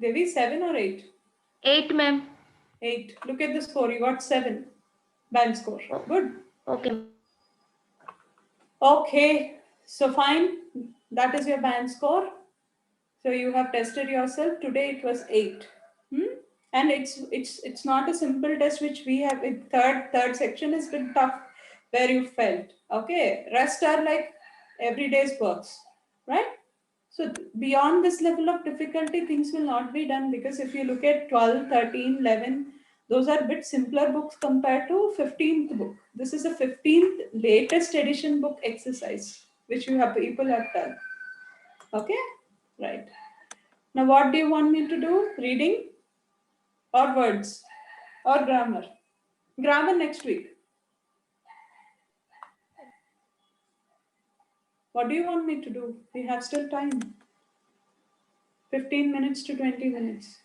Devi, 7 or 8? 8, ma'am. 8. Look at the score. You got 7. Band score. Good. Okay. Okay. So fine. That is your band score. So you have tested yourself. Today it was 8. And it's not a simple test which we have. Third section has been tough where you felt. Okay. Rest are like everyday's works. Right? So beyond this level of difficulty, things will not be done, because if you look at 12, 13, 11, those are a bit simpler books compared to 15th book. This is a 15th latest edition book exercise, which people have done. Okay, right. Now what do you want me to do? Reading or words or grammar? Grammar next week. What do you want me to do? We have still time. 15 minutes to 20 minutes.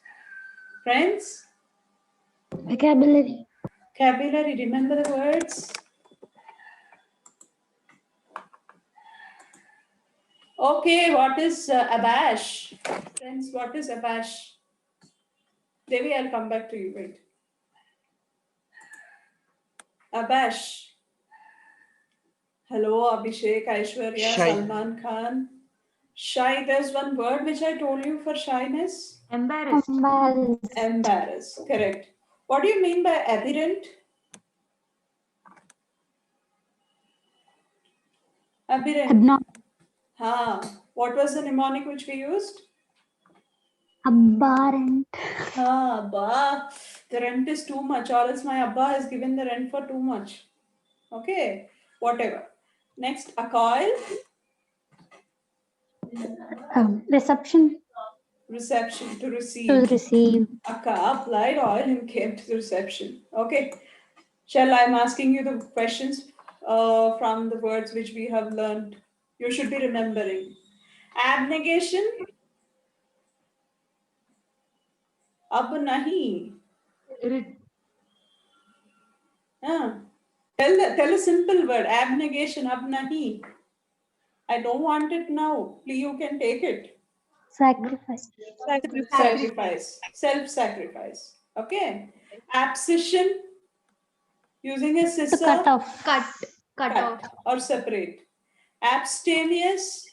Friends? Vocabulary. Vocabulary, remember the words? Okay, what is abash? Friends, what is abash? Devi, I'll come back to you. Wait. Abash. Hello, Abhishek, Aishwarya, Shy. Salman Khan. Shy, there's one word which I told you for shyness. Embarrassed. Embarrassed, correct. What do you mean by aberrant? Aberrant. What was the mnemonic which we used? Abhorrent. Abba. The rent is too much, or else my Abba has given the rent for too much. Okay, whatever. Next, a coil. Reception. Reception, to receive. To receive. Akka applied oil and came to the reception. Okay. Shall I'm asking you the questions from the words which we have learned. You should be remembering. Abnegation. Ab nahi. Tell a simple word. Abnegation. Ab nahi. I don't want it now. Please, you can take it. Sacrifice. Sacrifice. Self-sacrifice. Okay. Abscission. Using a scissor. To cut off. Cut off. Or separate. Abstemious.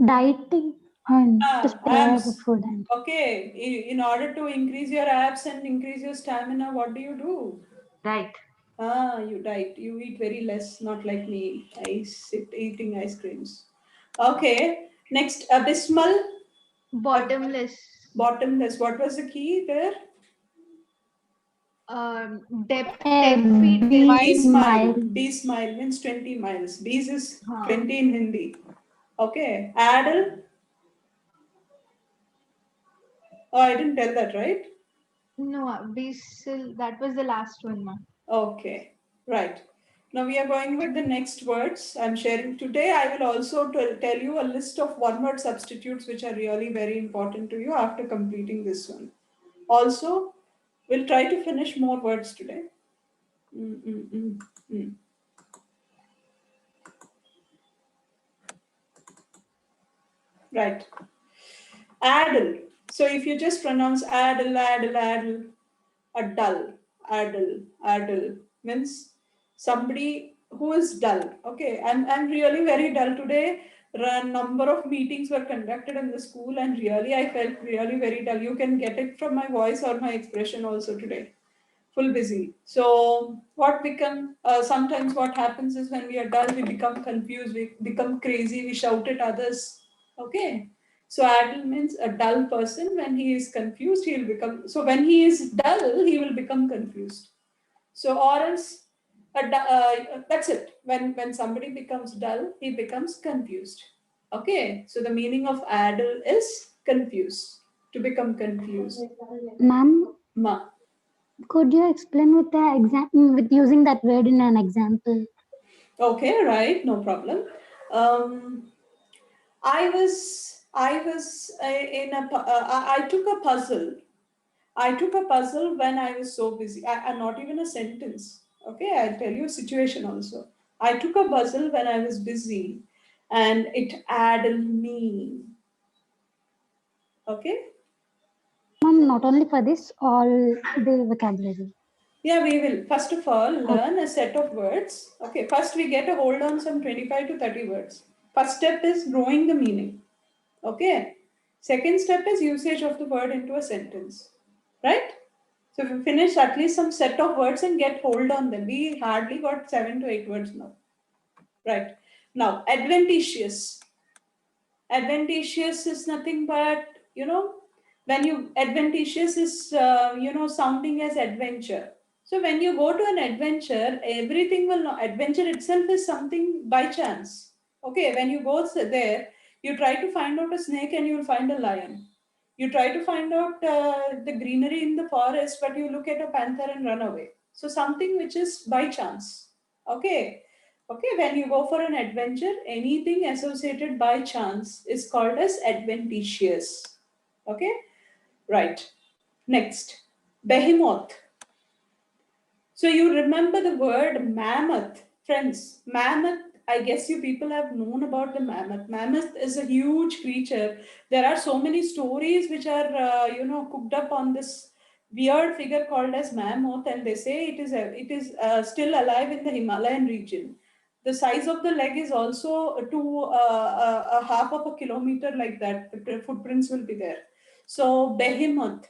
Dieting. And to spare the food. Okay. In order to increase your abs and increase your stamina, what do? Diet. You diet. You eat very less, not like me. I sit eating ice creams. Okay. Next, abysmal. Bottomless. Bottomless. What was the key there? Depth. B smile. B smile means 20 miles. B's is 20 in Hindi. Okay. Addle. Oh, I didn't tell that, right? No, that was the last one, ma'am. Okay. Right. Now we are going with the next words I'm sharing today. I will also tell you a list of one-word substitutes which are really very important to you after completing this one. Also, we'll try to finish more words today. Right. Addle. So if you just pronounce addle, a addle means somebody who is dull. Okay, I'm really very dull today. A number of meetings were conducted in the school, and really I felt really very dull. You can get it from my voice or my expression also today. Full busy. So sometimes what happens is when we are dull, we become confused, we become crazy, we shout at others. Okay. So addle means a dull person. When he is confused, he will become. So when he is dull, he will become confused. So or else, that's it. When somebody becomes dull, he becomes confused. Okay. So the meaning of addle is confused. To become confused. Ma'am. Ma. Could you explain with using that word in an example? Okay, right, no problem. I took a puzzle. I took a puzzle when I was so busy. I'm not even a sentence. Okay, I'll tell you a situation also. I took a puzzle when I was busy, and it addled me. Okay. Ma'am, not only for this, all the vocabulary. Yeah, we will. First of all, learn a set of words. Okay, first we get a hold on some 25 to 30 words. First step is knowing the meaning. Okay. Second step is usage of the word into a sentence. Right? So we finish at least some set of words and get hold on them. We hardly got 7 to 8 words now. Right. Now, adventitious. Adventitious is nothing but, when you, adventitious is, sounding as adventure. So when you go to an adventure, everything will know. Adventure itself is something by chance. Okay, when you go there, you try to find out a snake and you will find a lion. You try to find out the greenery in the forest, but you look at a panther and run away. So something which is by chance. Okay. Okay, when you go for an adventure, anything associated by chance is called as adventitious. Okay, right. Next, behemoth. So you remember the word mammoth, friends. Mammoth, I guess you people have known about the mammoth. Mammoth is a huge creature. There are so many stories which are, cooked up on this weird figure called as mammoth, and they say it is still alive in the Himalayan region. The size of the leg is also to a half of a kilometer, like that. The footprints will be there. So behemoth.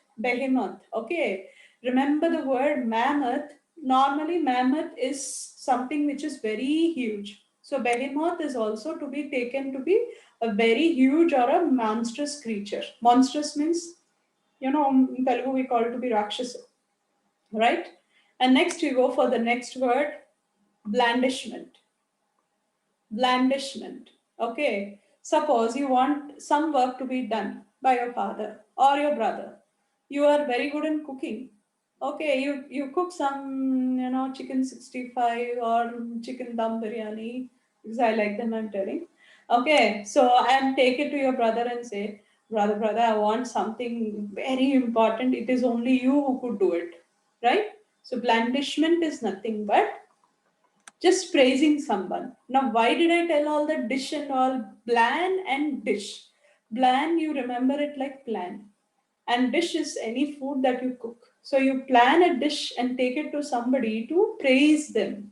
Okay. Remember the word mammoth. Normally, mammoth is something which is very huge. So behemoth is also to be taken to be a very huge or a monstrous creature. Monstrous means, in Telugu we call it to be Rakshasa. Right? And next we go for the next word, blandishment. Blandishment. Okay. Suppose you want some work to be done by your father or your brother. You are very good in cooking. Okay, you cook some, chicken 65 or chicken dum biryani, because I like them, I'm telling. Okay, so and take it to your brother and say, brother, I want something very important. It is only you who could do it. Right? So blandishment is nothing but just praising someone. Now, why did I tell all that dish and all? Bland and dish. Bland, you remember it like plan. And dish is any food that you cook. So you plan a dish and take it to somebody to praise them.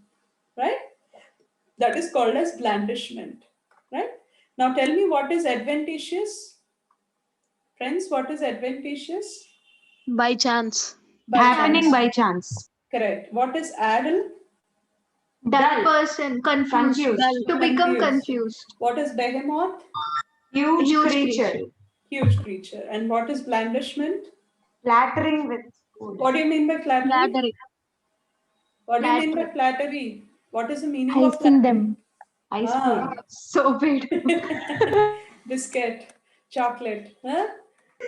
Right? That is called as blandishment. Right? Now tell me, what is adventitious? Friends, what is adventitious? By chance. Happening by chance. Correct. What is addle? That person confused. To become confused. What is behemoth? Huge creature. Huge creature. And what is blandishment? Flattering with food. What do you mean by flattery? Flattery. What do you mean by flattery? What is the meaning of Icing flattery? them. Ice cream. So big. Biscuit, chocolate. Huh?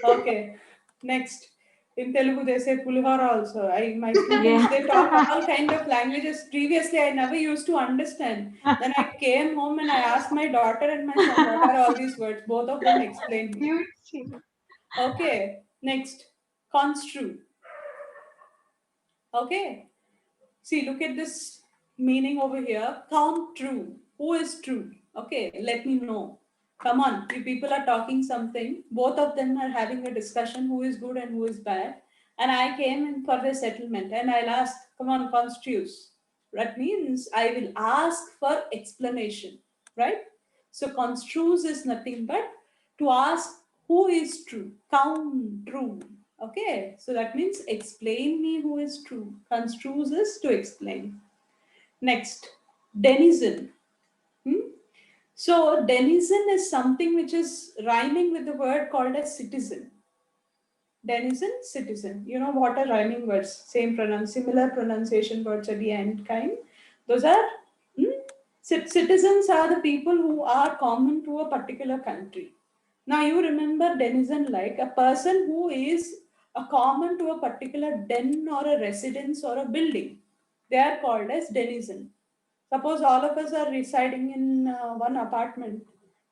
Okay. Next. In Telugu, they say pulihara also. My students, they talk all kind of languages. Previously, I never used to understand. Then I came home and I asked my daughter and my son, what are all these words? Both of them explained me. Okay. Next. Construe. Okay. See, look at this meaning over here. Count true. Who is true? Okay, let me know. Come on, you people are talking something. Both of them are having a discussion who is good and who is bad. And I came in for the settlement and I'll ask, come on, construce. That means I will ask for explanation, right? So construce is nothing but to ask who is true. Count true. Okay, so that means explain me who is true. Construes is to explain. Next, denizen. So denizen is something which is rhyming with the word called as citizen. Denizen, citizen. You know what are rhyming words? Similar pronunciation words at the end kind. Those are citizens are the people who are common to a particular country. Now you remember denizen like a person who is a common to a particular den or a residence or a building. They are called as denizen. Suppose all of us are residing in one apartment.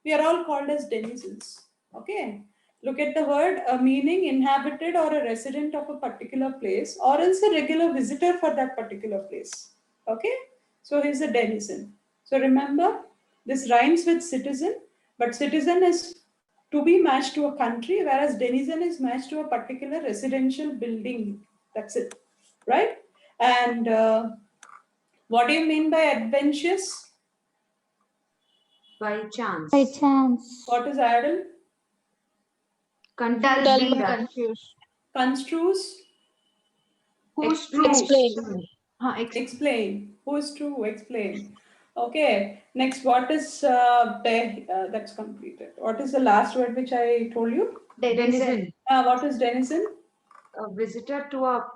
We are all called as denizens. Okay. Look at the word, meaning inhabited or a resident of a particular place, or else a regular visitor for that particular place. Okay. So he's a denizen. So remember, this rhymes with citizen, but citizen is to be matched to a country, whereas denizen is matched to a particular residential building. That's it. Right. And what do you mean by adventitious? By chance. By chance. What is addle? Confused. Construes? Who's true? Explain. Explain. Who is true? Explain. Okay, next, what is that's completed. What is the last word which I told you? Denizen. What is denizen? A visitor to a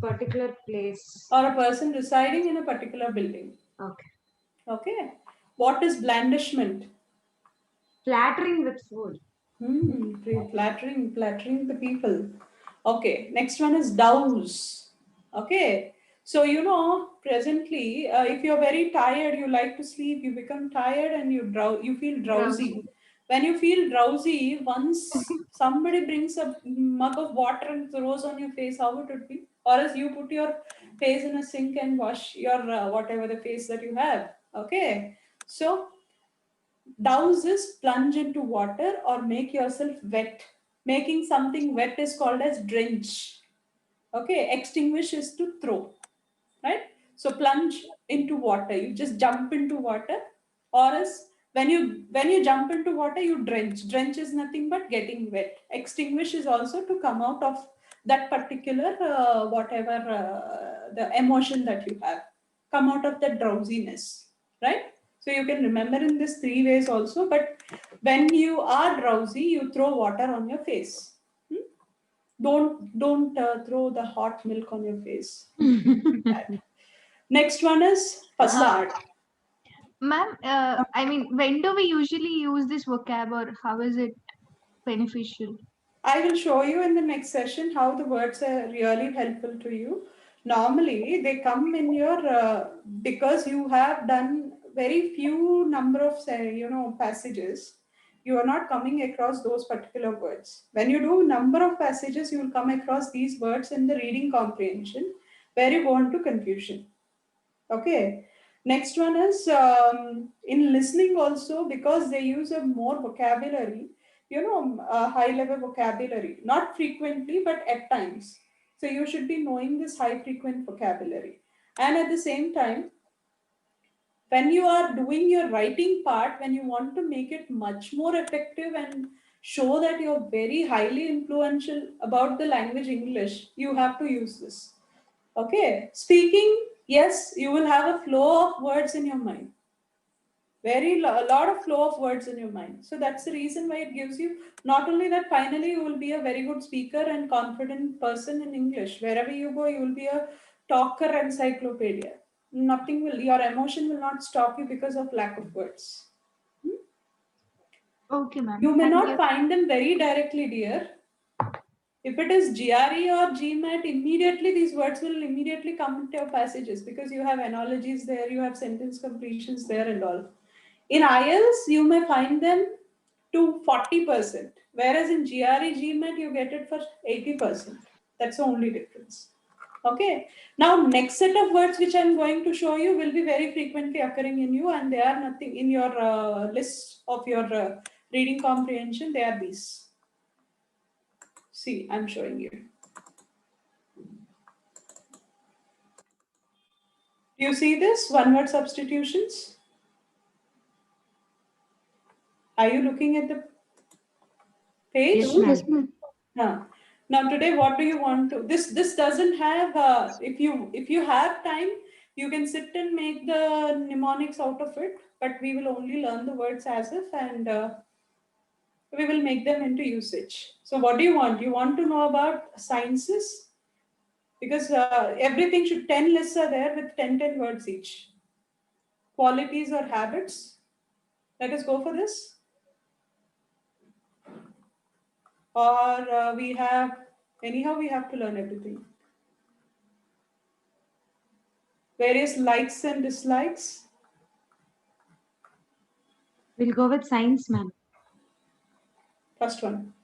particular place. Or a person residing in a particular building. Okay. Okay. What is blandishment? Flattering with food. Flattering the people. Okay, next one is douse. Okay, so presently, if you're very tired, you like to sleep, you become tired and you feel drowsy. When you feel drowsy, once somebody brings a mug of water and throws on your face, how would it be? Or else you put your face in a sink and wash your whatever the face that you have. Okay, so douse is plunge into water or make yourself wet. Making something wet is called as drench. Okay, extinguish is to throw, right? So plunge into water, you just jump into water, or else when you jump into water, you drench. Drench is nothing but getting wet. Extinguish is also to come out of that particular whatever the emotion that you have, come out of that drowsiness, right? So you can remember in these 3 ways also, but when you are drowsy, you throw water on your face. Don't throw the hot milk on your face. Next one is facade. Ma'am, I mean, when do we usually use this vocab, or how is it beneficial? I will show you in the next session how the words are really helpful to you. Normally, they come in your because you have done very few number of passages. You are not coming across those particular words. When you do number of passages, you will come across these words in the reading comprehension, where you go into confusion. Okay. Next one is in listening also, because they use a more vocabulary, high level vocabulary, not frequently, but at times. So you should be knowing this high frequent vocabulary. And at the same time, when you are doing your writing part, when you want to make it much more effective and show that you're very highly influential about the language English, you have to use this. Okay, speaking, yes, you will have a flow of words in your mind. A lot of flow of words in your mind. So that's the reason why it gives you, not only that, finally you will be a very good speaker and confident person in English. Wherever you go, you will be a talker encyclopedia. Your emotion will not stop you because of lack of words. Okay, ma'am. You may Thank not you. find them very directly, dear. If it is GRE or GMAT, immediately these words will immediately come into your passages, because you have analogies there, you have sentence completions there and all. In IELTS, you may find them to 40%, whereas in GRE, GMAT, you get it for 80%. That's the only difference. Okay. Now, next set of words which I'm going to show you will be very frequently occurring in you, and they are nothing in your list of your reading comprehension. They are these. See, I'm showing you. Do you see this? One word substitutions. Are you looking at the page? Yes, ma'am. Now today, what do you want to? This doesn't have. If you have time, you can sit and make the mnemonics out of it. But we will only learn the words as if, and we will make them into usage. So what do you want? You want to know about sciences? Because everything should 10 lists are there with 10 words each. Qualities or habits. Let us go for this. Or we have to learn everything. Various likes and dislikes. We'll go with science, ma'am. First one.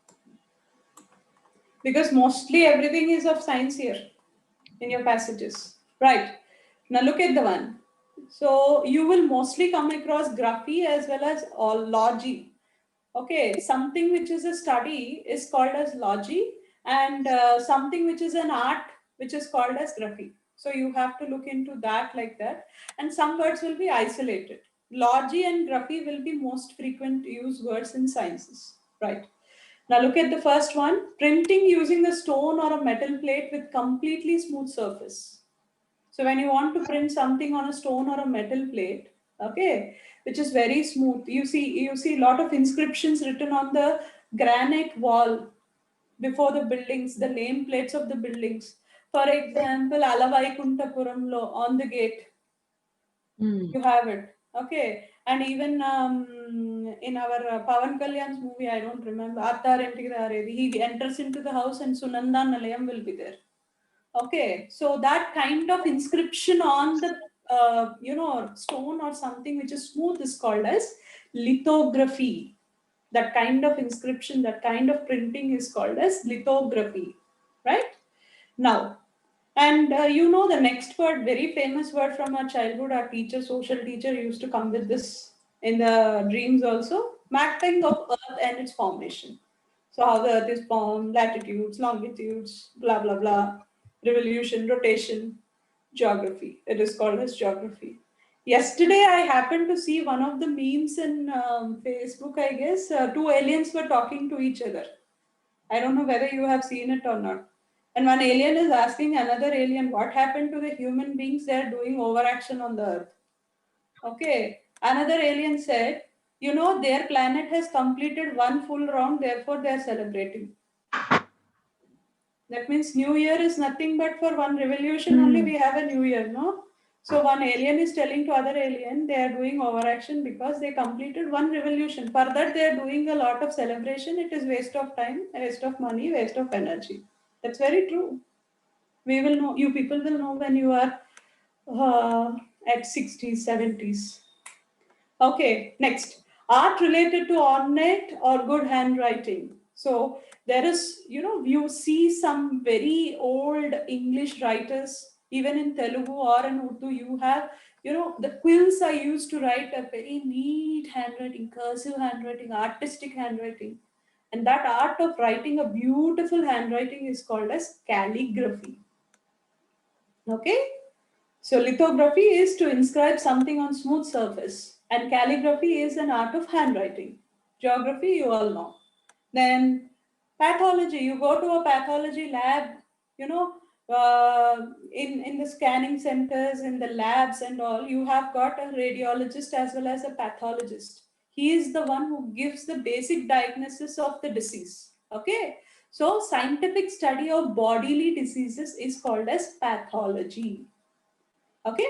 Because mostly everything is of science here in your passages. Right. Now look at the one. So you will mostly come across graphy as well as logy. Okay, something which is a study is called as logy, and something which is an art which is called as graphy. So you have to look into that like that, and some words will be isolated. Logy and graphy will be most frequent used words in sciences, right? Now look at the first one, printing using a stone or a metal plate with completely smooth surface. So when you want to print something on a stone or a metal plate, okay, which is very smooth. You see a lot of inscriptions written on the granite wall before the buildings, the name plates of the buildings. For example, Alavaikuntapuramlo on the gate, you have it. Okay. And even in our Pavan Kalyan's movie, I don't remember, he enters into the house and Sunanda Nalayam will be there. Okay. So that kind of inscription on the stone or something which is smooth is called as lithography. That kind of inscription, that kind of printing is called as lithography, right? Now, and the next word, very famous word from our childhood, our teacher, social teacher used to come with this in the dreams also, mapping of Earth and its formation. So how the Earth is formed, latitudes, longitudes, blah, blah, blah, revolution, rotation, geography. It is called as geography. Yesterday, I happened to see one of the memes in Facebook, I guess. Two aliens were talking to each other. I don't know whether you have seen it or not. And one alien is asking another alien, what happened to the human beings? They're doing overaction on the Earth. Okay. Another alien said, their planet has completed one full round, therefore they're celebrating. That means New Year is nothing but for one revolution only we have a New Year, no? So one alien is telling to other alien they are doing overaction because they completed one revolution. For that they are doing a lot of celebration. It is waste of time, waste of money, waste of energy. That's very true. We will know, you people will know when you are at 60s, 70s. Okay, next. Art related to ornate or good handwriting. So there is, you see some very old English writers, even in Telugu or in Urdu, you have, the quills are used to write a very neat handwriting, cursive handwriting, artistic handwriting. And that art of writing a beautiful handwriting is called as calligraphy. Okay? So lithography is to inscribe something on smooth surface, and calligraphy is an art of handwriting. Geography, you all know. Then pathology, you go to a pathology lab, in the scanning centers, in the labs and all, you have got a radiologist as well as a pathologist. He is the one who gives the basic diagnosis of the disease. Okay. So scientific study of bodily diseases is called as pathology. Okay,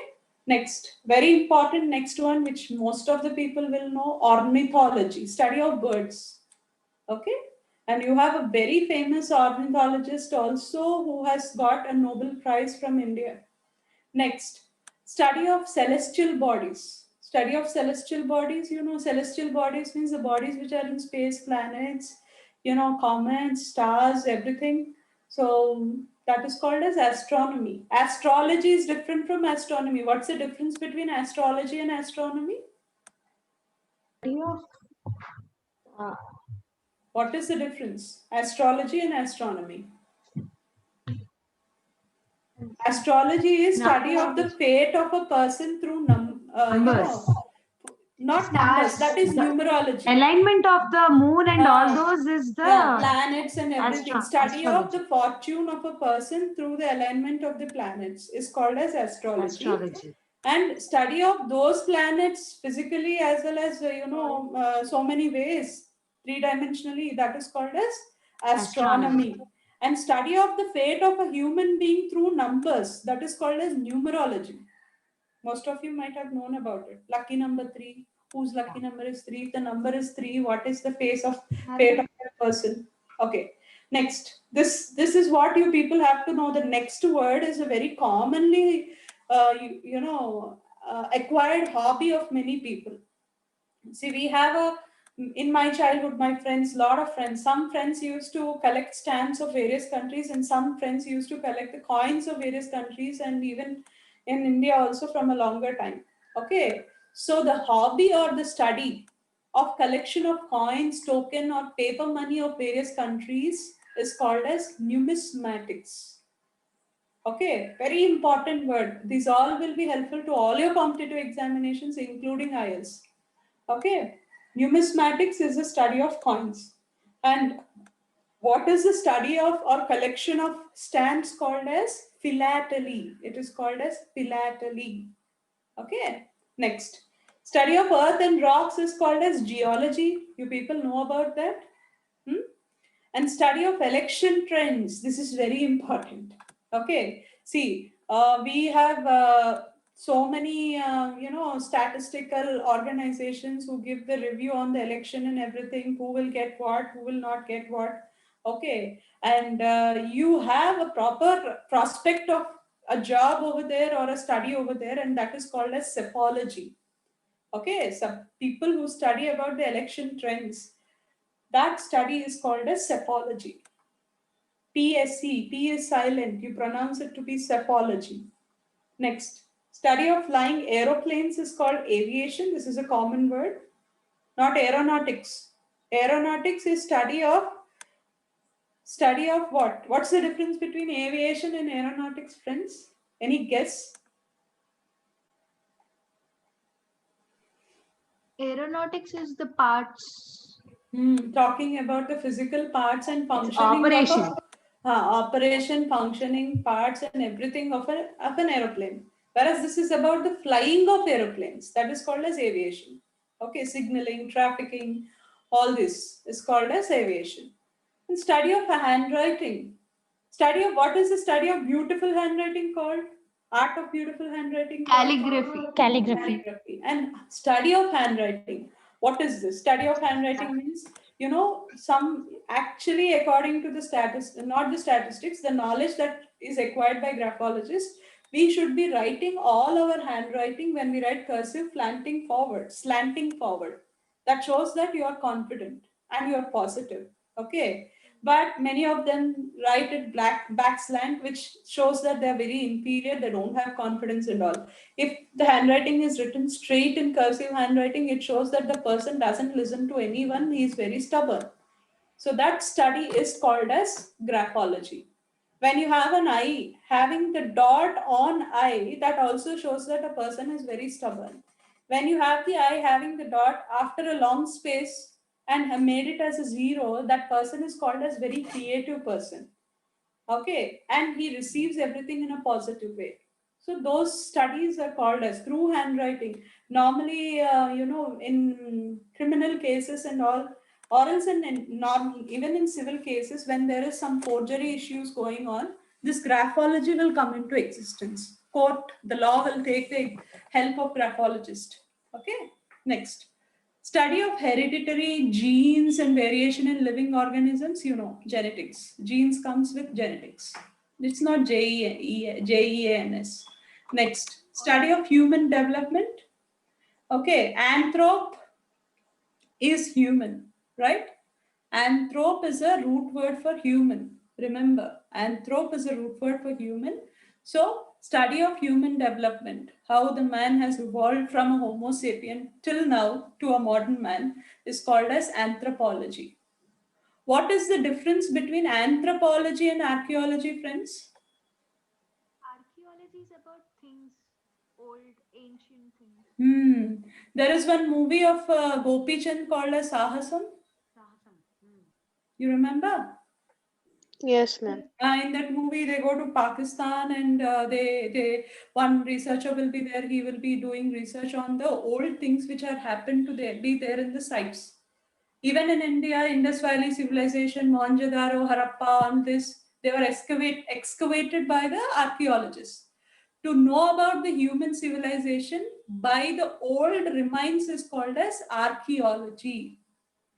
next, very important next one, which most of the people will know, ornithology, study of birds. Okay, and you have a very famous ornithologist also who has got a Nobel Prize from India. Next, study of celestial bodies. Study of celestial bodies, celestial bodies means the bodies which are in space, planets, comets, stars, everything. So that is called as astronomy. Astrology is different from astronomy. What's the difference between astrology and astronomy? What is the difference? Astrology and astronomy. Astrology is study of the fate of a person through Numbers. not numbers. That is numerology. Alignment of the moon and all those is the planets and everything. Study of the fortune of a person through the alignment of the planets is called as astrology. And study of those planets physically as well as so many ways, three-dimensionally, that is called as astronomy. And study of the fate of a human being through numbers, that is called as numerology. Most of you might have known about it. Lucky number 3, whose lucky number is 3? If the number is 3, what is the fate of that person? Okay. Next, this is what you people have to know. The next word is a very commonly acquired hobby of many people. See, we have in my childhood, my friends, lot of friends, some friends used to collect stamps of various countries and some friends used to collect the coins of various countries, and even in India also from a longer time. Okay. So the hobby or the study of collection of coins, token or paper money of various countries is called as numismatics. Okay, very important word. These all will be helpful to all your competitive examinations, including IELTS. Okay, numismatics is a study of coins. And what is the study of or collection of stamps called as philately? It is called as philately. Okay, next. Study of earth and rocks is called as geology. You people know about that? And study of election trends. This is very important. Okay. See, we have so many, statistical organizations who give the review on the election and everything, who will get what, who will not get what. Okay. And you have a proper prospect of a job over there or a study over there, and that is called as sephology. Okay. Some people who study about the election trends, that study is called as sephology. PSC, P is silent, you pronounce it to be sephology. Next, study of flying aeroplanes is called aviation. This is a common word, not aeronautics. Aeronautics is study of what? What's the difference between aviation and aeronautics, friends? Any guess? Aeronautics is the parts. Talking about the physical parts and functioning Operation. of operation, functioning parts and everything of an aeroplane. Whereas this is about the flying of aeroplanes. That is called as aviation. Okay, signaling, trafficking, all this is called as aviation. And study of handwriting. Study of what is the study of beautiful handwriting called? Art of beautiful handwriting? Calligraphy. Calligraphy. And study of handwriting. What is this? Study of handwriting means, some actually according to the not the statistics, the knowledge that is acquired by graphologists, we should be writing all our handwriting when we write cursive slanting forward. That shows that you are confident and you are positive. Okay. But many of them write it back slant, which shows that they're very inferior, they don't have confidence and all. If the handwriting is written straight in cursive handwriting, it shows that the person doesn't listen to anyone, he is very stubborn. So that study is called as graphology. When you have an eye, having the dot on eye, that also shows that a person is very stubborn. When you have the eye having the dot after a long space and have made it as a zero, that person is called as very creative person. Okay, and he receives everything in a positive way. So those studies are called as through handwriting. Normally, in criminal cases and all, or else even in civil cases, when there is some forgery issues going on, this graphology will come into existence. The law will take the help of graphologist. Okay, next. Study of hereditary genes and variation in living organisms, genetics. Genes comes with genetics. It's not Geans. Next, study of human development. Okay, anthrop is human, right? Anthrop is a root word for human. Remember, anthrop is a root word for human. So, study of human development, how the man has evolved from a Homo sapien till now to a modern man, is called as anthropology. What is the difference between anthropology and archaeology, friends? Archaeology is about things, old, ancient things. There is one movie of Gopi Chand called as Sahasam. You remember? Yes, ma'am. In that movie, they go to Pakistan and one researcher will be there. He will be doing research on the old things which have happened to be there in the sites. Even in India, Indus Valley civilization, Mohenjo-daro, Harappa, and this, they were excavated by the archaeologists. To know about the human civilization by the old remains is called as archaeology.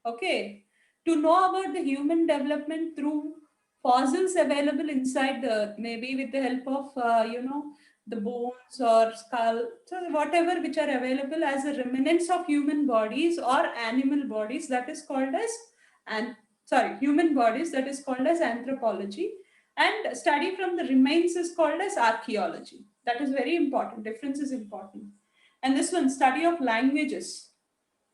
Okay. To know about the human development through fossils available inside the earth, maybe with the help of, the bones or skull, so whatever which are available as a remnants of human bodies or animal bodies, that is called as, human bodies, that is called as anthropology. And study from the remains is called as archaeology. That is very important. Difference is important. And this one, study of languages.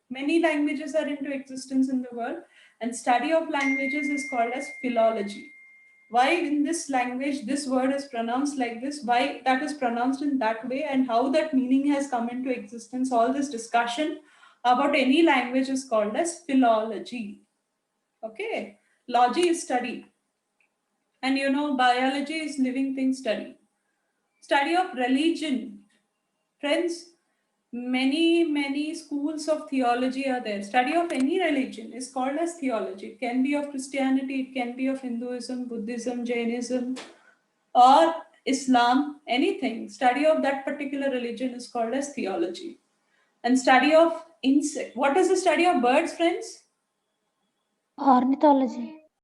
Many languages are into existence in the world, and study of languages is called as philology. Why in this language this word is pronounced like this, why that is pronounced in that way, and how that meaning has come into existence, all this discussion about any language is called as philology. Okay, logy is study, and biology is living thing study. Study of religion. Friends, Many schools of theology are there. Study of any religion is called as theology. It can be of Christianity, it can be of Hinduism, Buddhism, Jainism, or Islam, anything. Study of that particular religion is called as theology. And study of insect. What is the study of birds, friends? Ornithology.